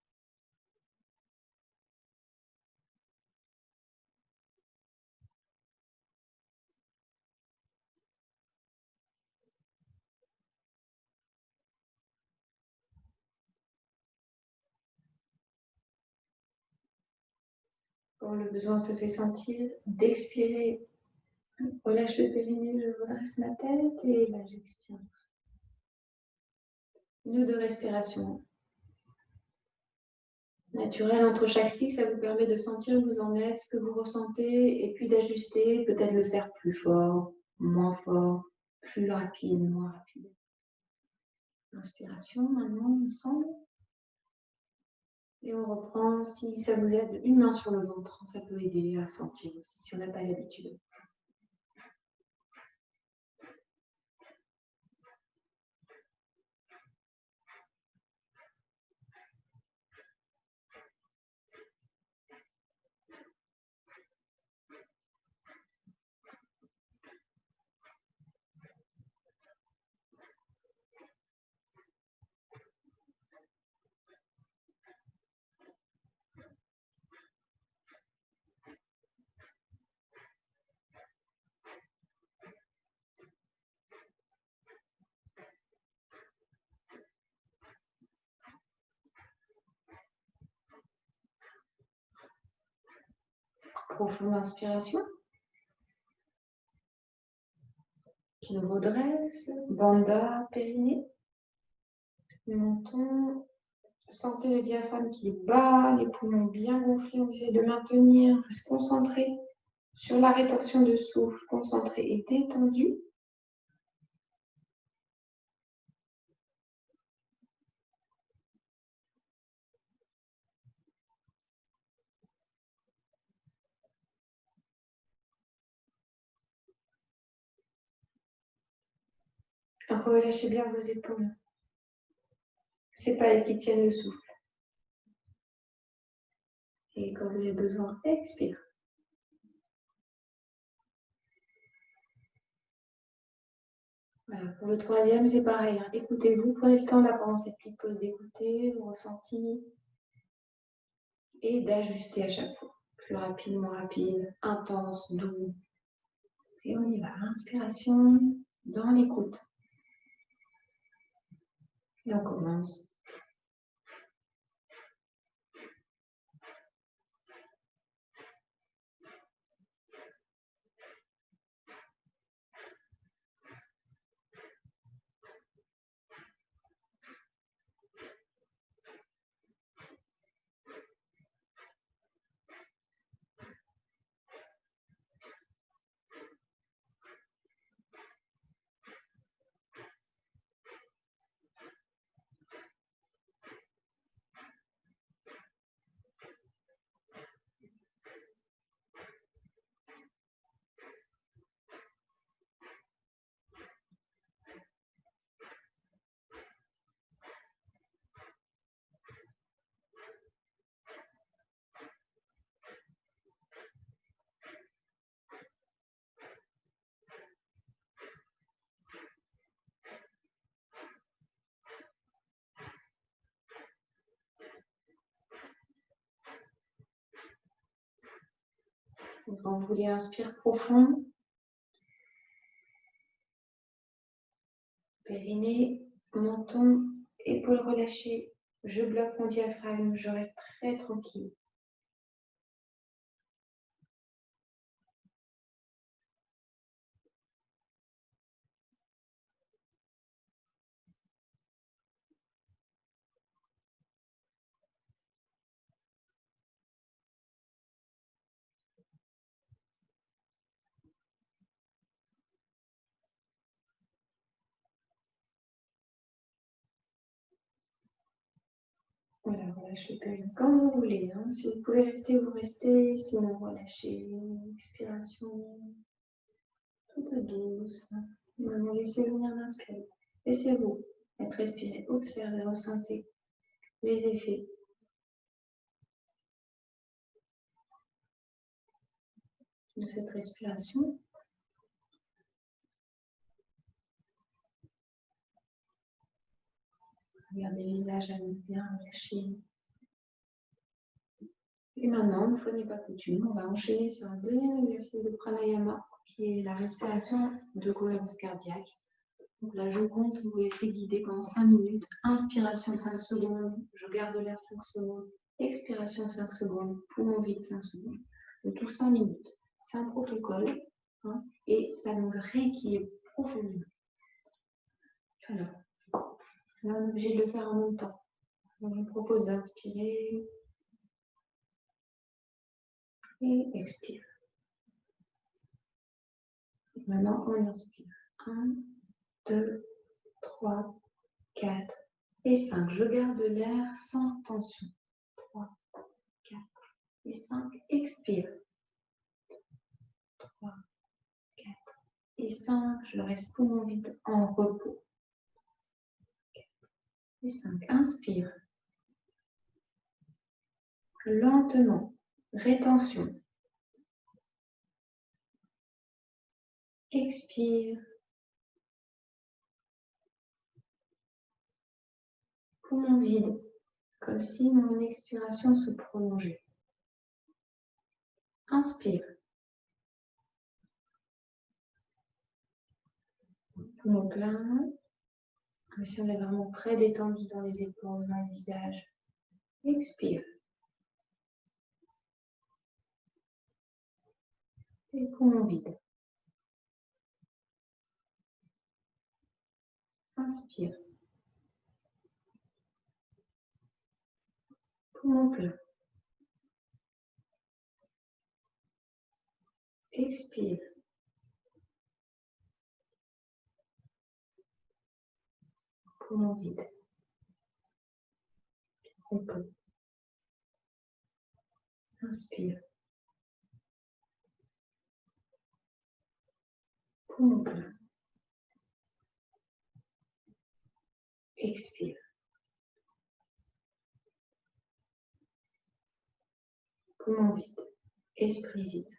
Quand le besoin se fait sentir, d'expirer, relâche le périnée, je redresse ma tête et là j'expire. Une ou deux respirations naturelles entre chaque cycle, ça vous permet de sentir où vous en êtes, ce que vous ressentez et puis d'ajuster, peut-être le faire plus fort, plus rapide, moins rapide. Inspiration maintenant ensemble. Et on reprend, si ça vous aide, une main sur le ventre, ça peut aider à sentir aussi si on n'a pas l'habitude. Profonde inspiration. Qui nous redresse. Bandha, périnée. Le menton. Sentez le diaphragme qui est bas, les poumons bien gonflés. On essaie de maintenir, de se concentrer sur la rétention de souffle, concentré et détendu. Relâchez bien vos épaules. Ce n'est pas elles qui tiennent le souffle. Et quand vous avez besoin, expire. Voilà, pour le troisième, c'est pareil. Hein. Écoutez-vous, prenez le temps là pendant cette petite pause d'écouter vos ressentis et d'ajuster à chaque fois. Plus rapide, moins rapide, intense, doux. Et on y va. Inspiration dans l'écoute. Et on commence. Donc, quand vous voulez inspire profond, périnée, menton, épaules relâchées. Je bloque mon diaphragme, je reste très tranquille. Voilà, relâchez le périnée comme vous voulez. Hein. Si vous pouvez rester, vous restez. Sinon, relâchez. Expiration toute douce. Maintenant, laissez venir l'inspirer. Laissez-vous être respiré. Observez, ressentez les effets de cette respiration. Regardez le visage à nous bien relâché. Et maintenant, une fois n'est pas coutume, on va enchaîner sur un deuxième exercice de pranayama qui est la respiration de cohérence cardiaque. Donc là, je compte, vous laissez guider pendant 5 minutes. Inspiration 5 secondes, je garde l'air 5 secondes. Expiration 5 secondes, poumon vide 5 secondes. Donc tout 5 minutes. C'est un protocole hein, et ça nous rééquilibre profondément. Alors, là, on est obligé de le faire en même temps. Donc, je vous propose d'inspirer et expire. Maintenant, on inspire. 1, 2, 3, 4 et 5. Je garde l'air sans tension. 3, 4 et 5. Expire. 3, 4 et 5. Je reste poumon vide en repos. 4 et 5. Inspire. Lentement. Rétention. Expire. Poumon vide. Comme si mon expiration se prolongeait. Inspire. Poumon plein. Comme si on est vraiment très détendu dans les épaules, dans le visage. Expire. Et poumon vide. Inspire. Poumon plein. Expire. Poumon vide. Repos. Inspire. Poumon plein. Expire. Poumon vide. Esprit vide.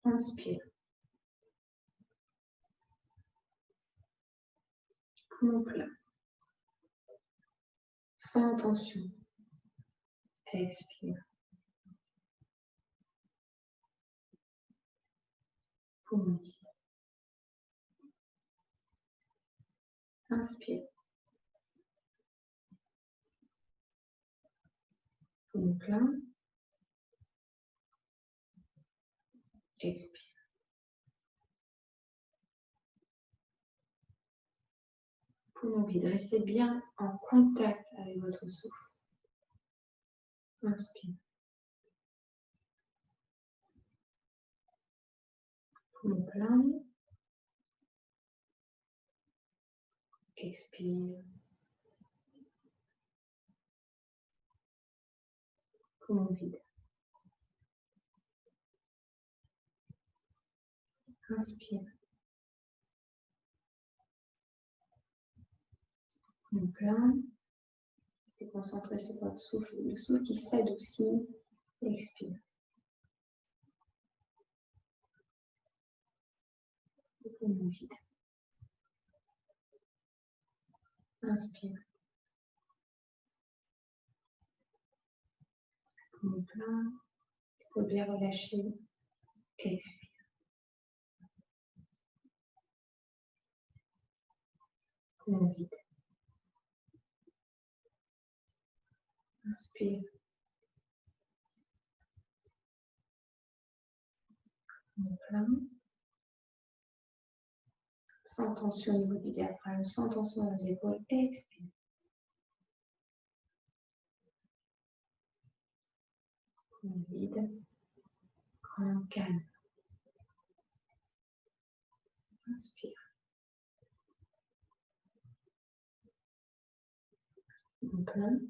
Inspire. Poumon plein. Sans tension. Expire. Poumon vide. Inspire. Poumon plein. Expire. Poumon vide. Restez bien en contact avec votre souffle. Inspire. Poumon plein. Expire. Poumon vide. Inspire. Poumon plein. Restez concentré sur votre souffle. Le souffle qui s'adoucit. Expire. Poumon vide. Inspire. Poumon plein. Épaules bien relâchées. Expire. Poumon vide. Inspire. Poumon plein. Sans tension au niveau du diaphragme, sans tension dans les épaules. Expire. Poumon vide. Grand calme. Inspire. Poumon plein.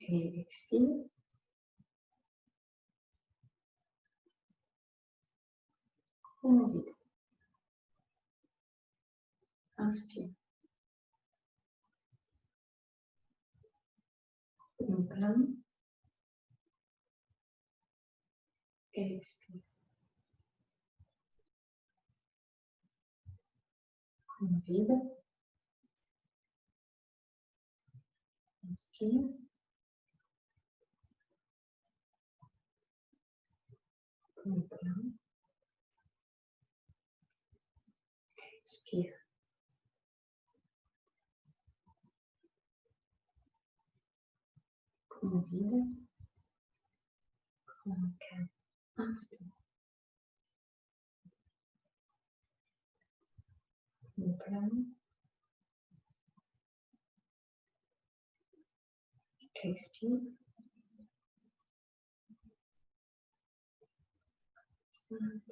Et expire. Poumon vide. Inspire. Poumon plein. Et expire. Poumon vide. Inspire. Poumon plein. Expire. Poumon vide. Grand calme. Inspire. Poumon plein. Expire.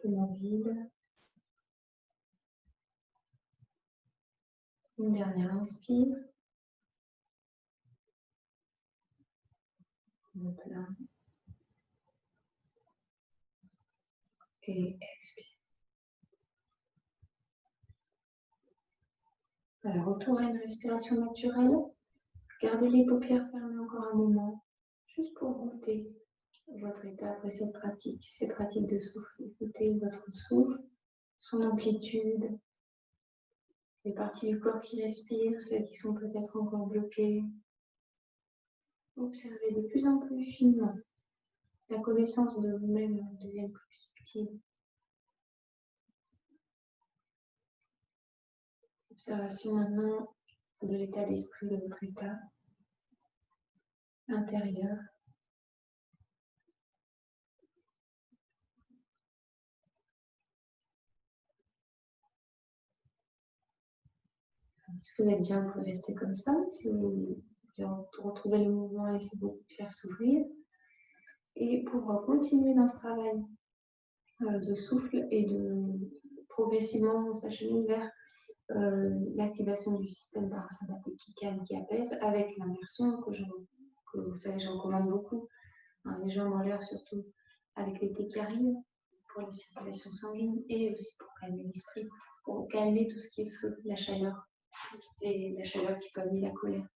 Poumon vide. Une dernière inspire. Poumon plein. Et expire. Voilà, retour à une respiration naturelle. Gardez les paupières fermées encore un moment, juste pour goûter votre état après cette pratique de souffle. Écoutez votre souffle, son amplitude, les parties du corps qui respirent, celles qui sont peut-être encore bloquées. Observez de plus en plus finement. La connaissance de vous-même devient plus subtile. Observation maintenant de l'état d'esprit de votre état intérieur. Si vous êtes bien, vous pouvez rester comme ça. Si vous retrouver le mouvement, laisser vos paupières s'ouvrir. Et pour continuer dans ce travail de souffle et de progressivement s'acheminer vers l'activation du système parasympathique qui calme, qui apaise, avec l'immersion que vous savez, j'en recommande beaucoup, hein, les jambes en l'air surtout, avec l'été qui arrive, pour la circulation sanguine et aussi pour calmer l'esprit, pour calmer tout ce qui est feu, la chaleur, et la chaleur qui peut amener la colère,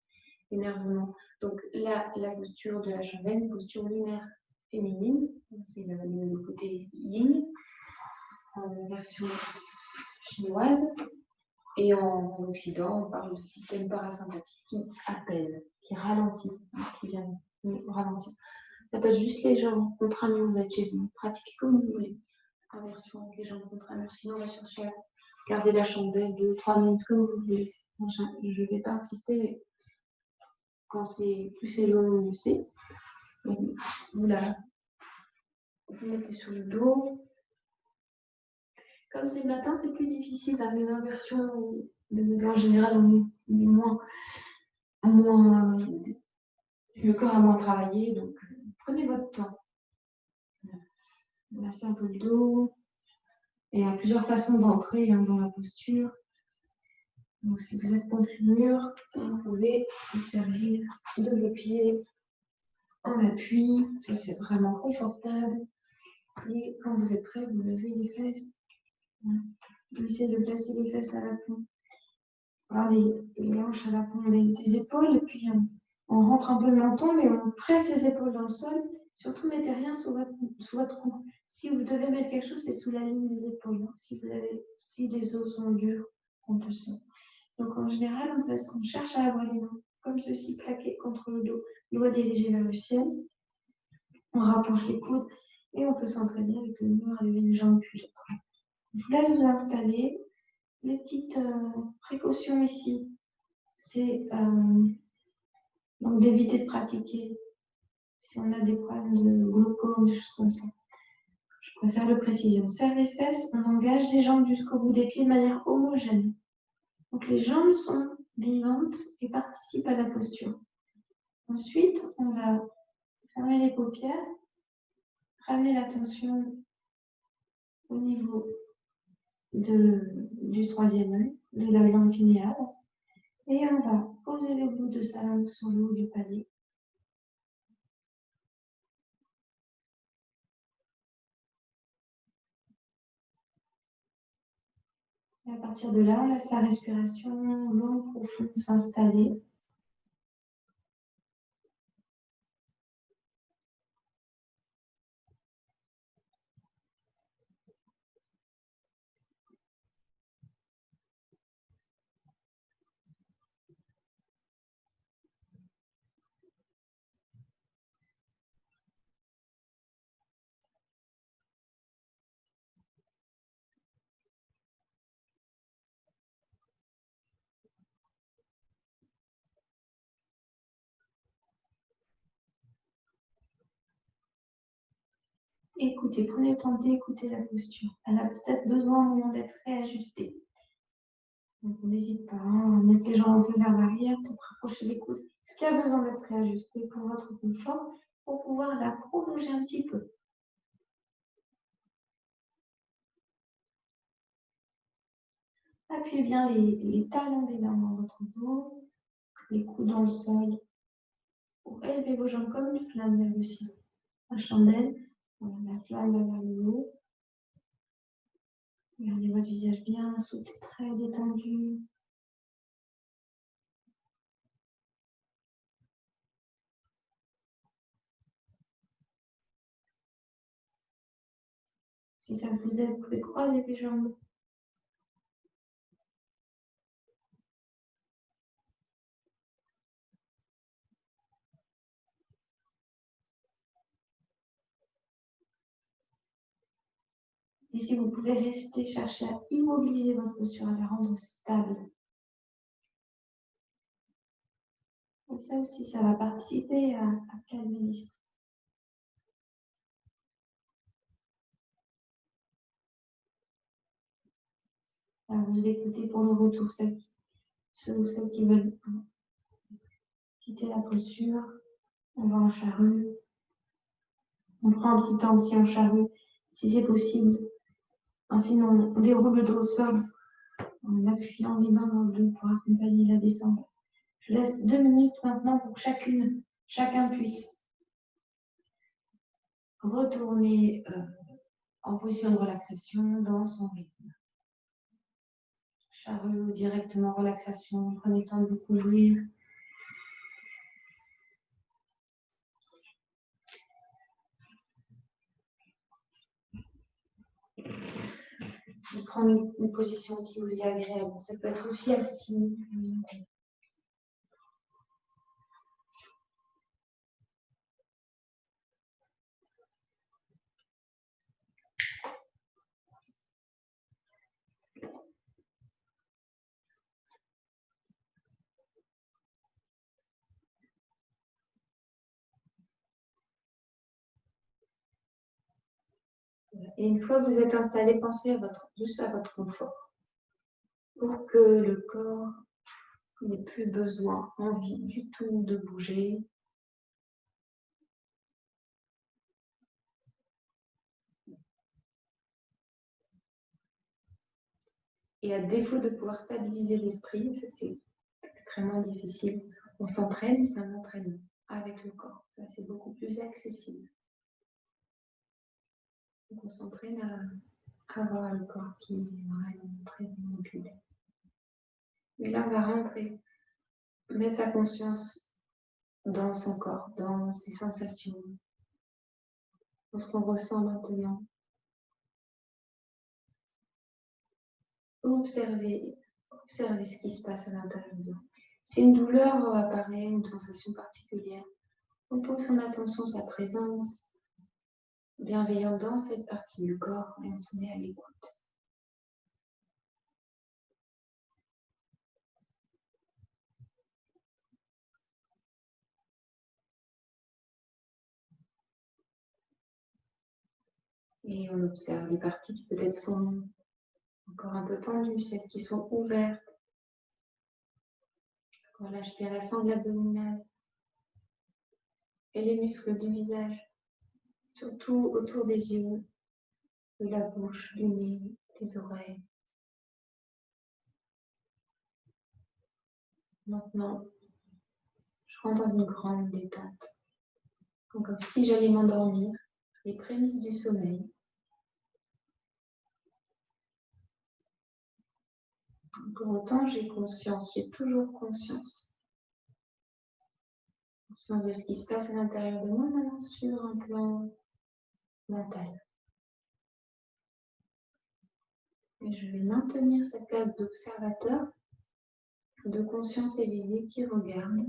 l'énervement. Donc là, la posture de la chandelle, une posture lunaire féminine, c'est le côté yin, en version chinoise. Et en Occident, on parle de système parasympathique qui apaise, qui ralentit, qui vient ralentir. Ça peut être juste les jambes contre un mur, vous êtes chez vous, pratiquez comme vous voulez. Inversion avec les jambes contre un mur, sinon on va chercher à garder la chandelle 2-3 minutes comme vous voulez. Je ne vais pas insister, mais quand plus c'est long, mieux c'est. Vous mettez sur le dos. Comme c'est le matin, c'est plus difficile dans les inversions. En général, on est moins le corps a moins travaillé, donc prenez votre temps. Massez un peu le dos. Et il y a plusieurs façons d'entrer dans la posture. Donc si vous êtes contre le mur, vous pouvez vous servir de vos pieds en appui. C'est vraiment confortable. Et quand vous êtes prêt, vous levez les fesses. Vous essayez de placer les fesses à l'aplomb. Alors les hanches à l'aplomb des épaules. Et puis on rentre un peu le menton, mais on presse les épaules dans le sol. Surtout, mettez rien sous votre cou. Si vous devez mettre quelque chose, c'est sous la ligne des épaules. Si les os sont durs, on peut ça. Donc en général, on cherche à avoir les mains comme ceci, plaquées contre le dos, doigts dirigés vers le ciel. On rapproche les coudes et on peut s'entraîner avec le mur à lever une jambe puis l'autre. Je vous laisse vous installer. Les petites précautions ici, c'est donc d'éviter de pratiquer si on a des problèmes de glaucome, des choses comme ça. Je préfère le préciser. On serre les fesses, on engage les jambes jusqu'au bout des pieds de manière homogène. Donc les jambes sont vivantes et participent à la posture. Ensuite, on va fermer les paupières, ramener l'attention au niveau du troisième œil, de la langue pinéale, et on va poser le bout de sa langue sur le haut du palais. Et à partir de là, on laisse la respiration longue, profonde s'installer. Écoutez, prenez le temps d'écouter la posture. Elle a peut-être besoin au moment d'être réajustée. Donc, on n'hésite pas à mettre les jambes un peu vers l'arrière, pour rapprocher les coudes. Ce qui a besoin d'être réajusté pour votre confort, pour pouvoir la prolonger un petit peu. Appuyez bien les talons des mains dans votre dos, les coudes dans le sol, pour élever vos jambes comme une flamme vers le ciel. La chandelle, la flamme va vers le haut. Regardez votre visage bien souple, très détendu. Si ça vous aide, vous pouvez croiser les jambes. Et si vous pouvez rester, chercher à immobiliser votre posture, à la rendre stable. Et ça aussi, ça va participer à calmer l'esprit. Alors, vous écoutez pour le retour, ceux ou celles qui quitter la posture. On va en charrue. On prend un petit temps aussi en charrue, si c'est possible. Sinon, on déroule le dos au sol en appuyant les mains dans le dos pour accompagner la descente. Je laisse 2 minutes maintenant pour que chacun puisse retourner en position de relaxation dans son rythme. Charrue ou directement relaxation, prenez le temps de vous couvrir. De prendre une position qui vous est agréable. Ça peut être aussi assis. Et une fois que vous êtes installé, pensez juste à votre confort. Pour que le corps n'ait plus besoin, envie du tout de bouger. Et à défaut de pouvoir stabiliser l'esprit, ça c'est extrêmement difficile. On s'entraîne, c'est un entraînement avec le corps. Ça c'est beaucoup plus accessible. Donc on s'entraîne à avoir le corps qui est vraiment très manipulé. Mais là, on va rentrer, mettre sa conscience dans son corps, dans ses sensations, dans ce qu'on ressent maintenant. Observez ce qui se passe à l'intérieur de vous. Si une douleur apparaît, une sensation particulière, on pose son attention, sa présence bienveillante dans cette partie du corps et on se met à l'écoute. Et on observe les parties qui peut-être sont encore un peu tendues, celles qui sont ouvertes. On relâche bien la sangle abdominale et les muscles du visage, surtout autour des yeux, de la bouche, du nez, des oreilles. Maintenant, je rentre dans une grande détente. Donc, comme si j'allais m'endormir, les prémices du sommeil. Pour autant, j'ai conscience, j'ai toujours conscience. Conscience de ce qui se passe à l'intérieur de moi, maintenant sur un plan mental. Et je vais maintenir cette place d'observateur, de conscience éveillée qui regarde.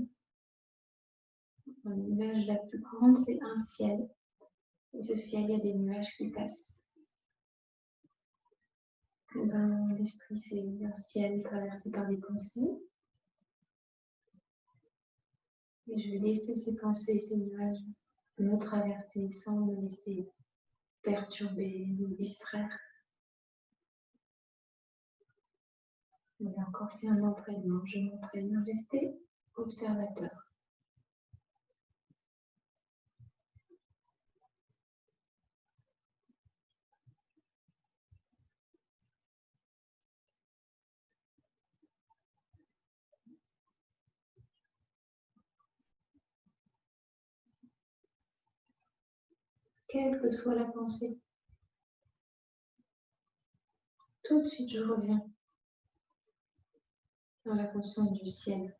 L'image la plus grande, c'est un ciel. Et ce ciel, il y a des nuages qui passent. Et ben, l'esprit, c'est un ciel traversé par des pensées. Et je vais laisser ces pensées, ces nuages me traverser sans me laisser perturber, me distraire. Et encore, c'est un entraînement. Je m'entraîne à rester observateur. Quelle que soit la pensée, tout de suite, je reviens dans la conscience du ciel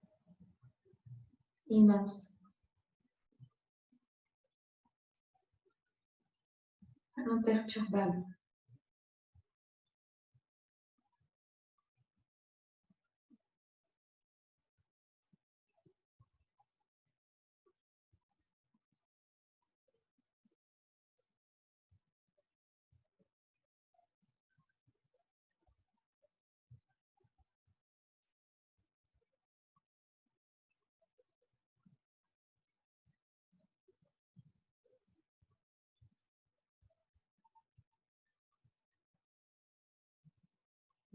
immense, imperturbable.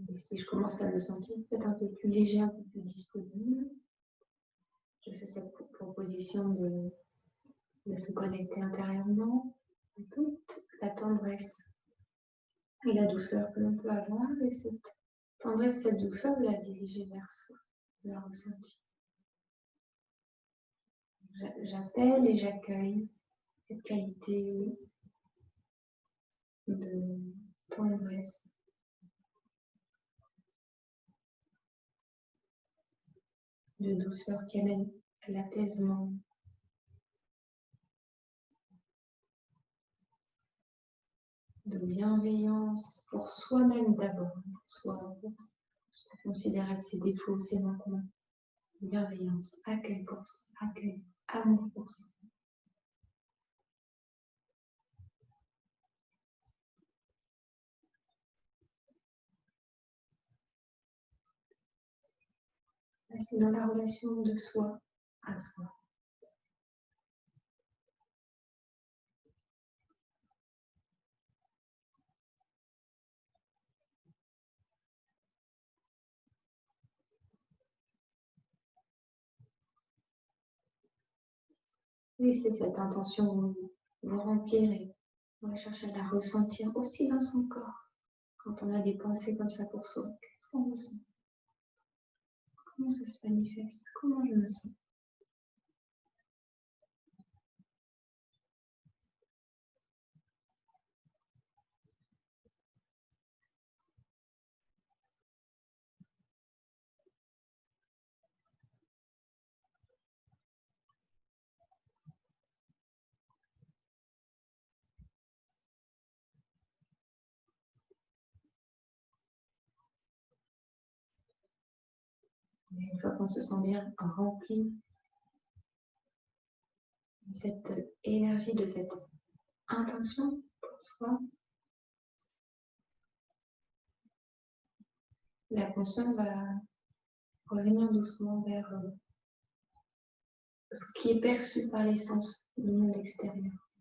Et si je commence à me sentir peut-être un peu plus léger, un peu plus disponible, je fais cette position de se connecter intérieurement à toute la tendresse et la douceur que l'on peut avoir, et cette tendresse, cette douceur, de la diriger vers soi, de la ressentir. J'appelle et j'accueille cette qualité de tendresse, de douceur qui amène à l'apaisement, de bienveillance pour soi-même d'abord, pour ce qu'on considère être ses défauts, ses manquements. Bienveillance, accueil pour soi, accueil, amour pour soi. C'est dans la relation de soi à soi. Laissez cette intention vous remplir et on va chercher à la ressentir aussi dans son corps. Quand on a des pensées comme ça pour soi, qu'est-ce qu'on ressent? Comment ça se manifeste? Comment je me sens? Et une fois qu'on se sent bien rempli de cette énergie, de cette intention pour soi, la conscience va revenir doucement vers ce qui est perçu par les sens du monde extérieur.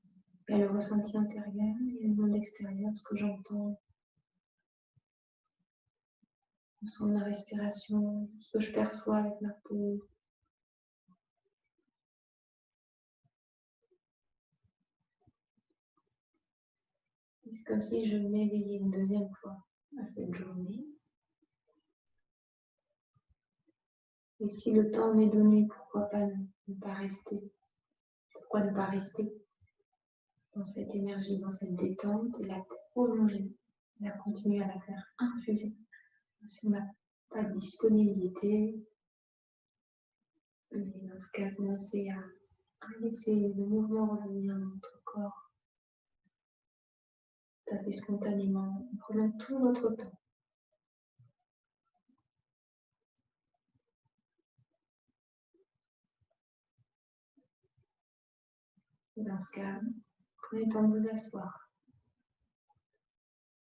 Il y a le ressenti intérieur, il y a le monde extérieur, ce que j'entends, le son de ma respiration, ce que je perçois avec ma peau. C'est comme si je m'éveillais une deuxième fois à cette journée. Et si le temps m'est donné, pourquoi pas ne pas rester? Pourquoi ne pas rester dans cette énergie, dans cette détente et la prolonger, la continuer à la faire infuser? Si on n'a pas de disponibilité, mais dans ce cas, commencer à laisser le mouvement revenir dans notre corps, tout à fait spontanément, en prenant tout votre temps. Dans ce cas, prenez le temps de vous asseoir.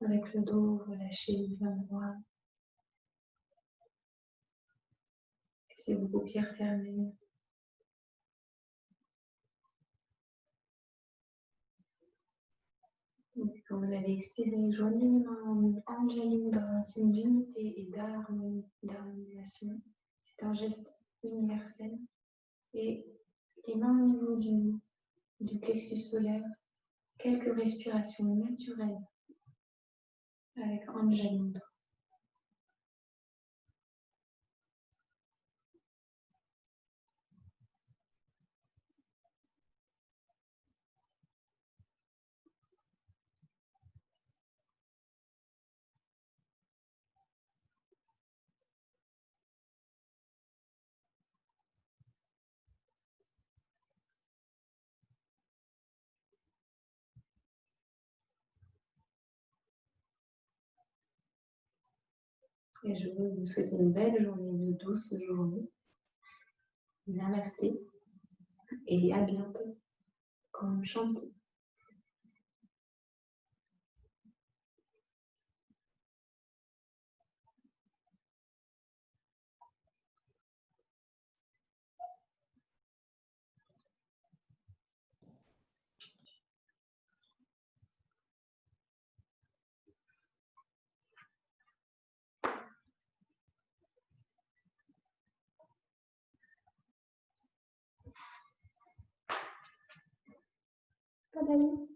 Avec le dos relâché, bien droit. Laissez vos paupières fermées. Et quand vous allez expirer, joignez les mains en Anjali Mudra, un signe d'unité et d'harmonisation. C'est un geste universel. Et les mains au niveau du plexus solaire. Quelques respirations naturelles avec Anjali Mudra. Et je veux vous souhaiter une belle journée, une douce journée. Namasté et à bientôt. Om Shanti. Pas d'amis.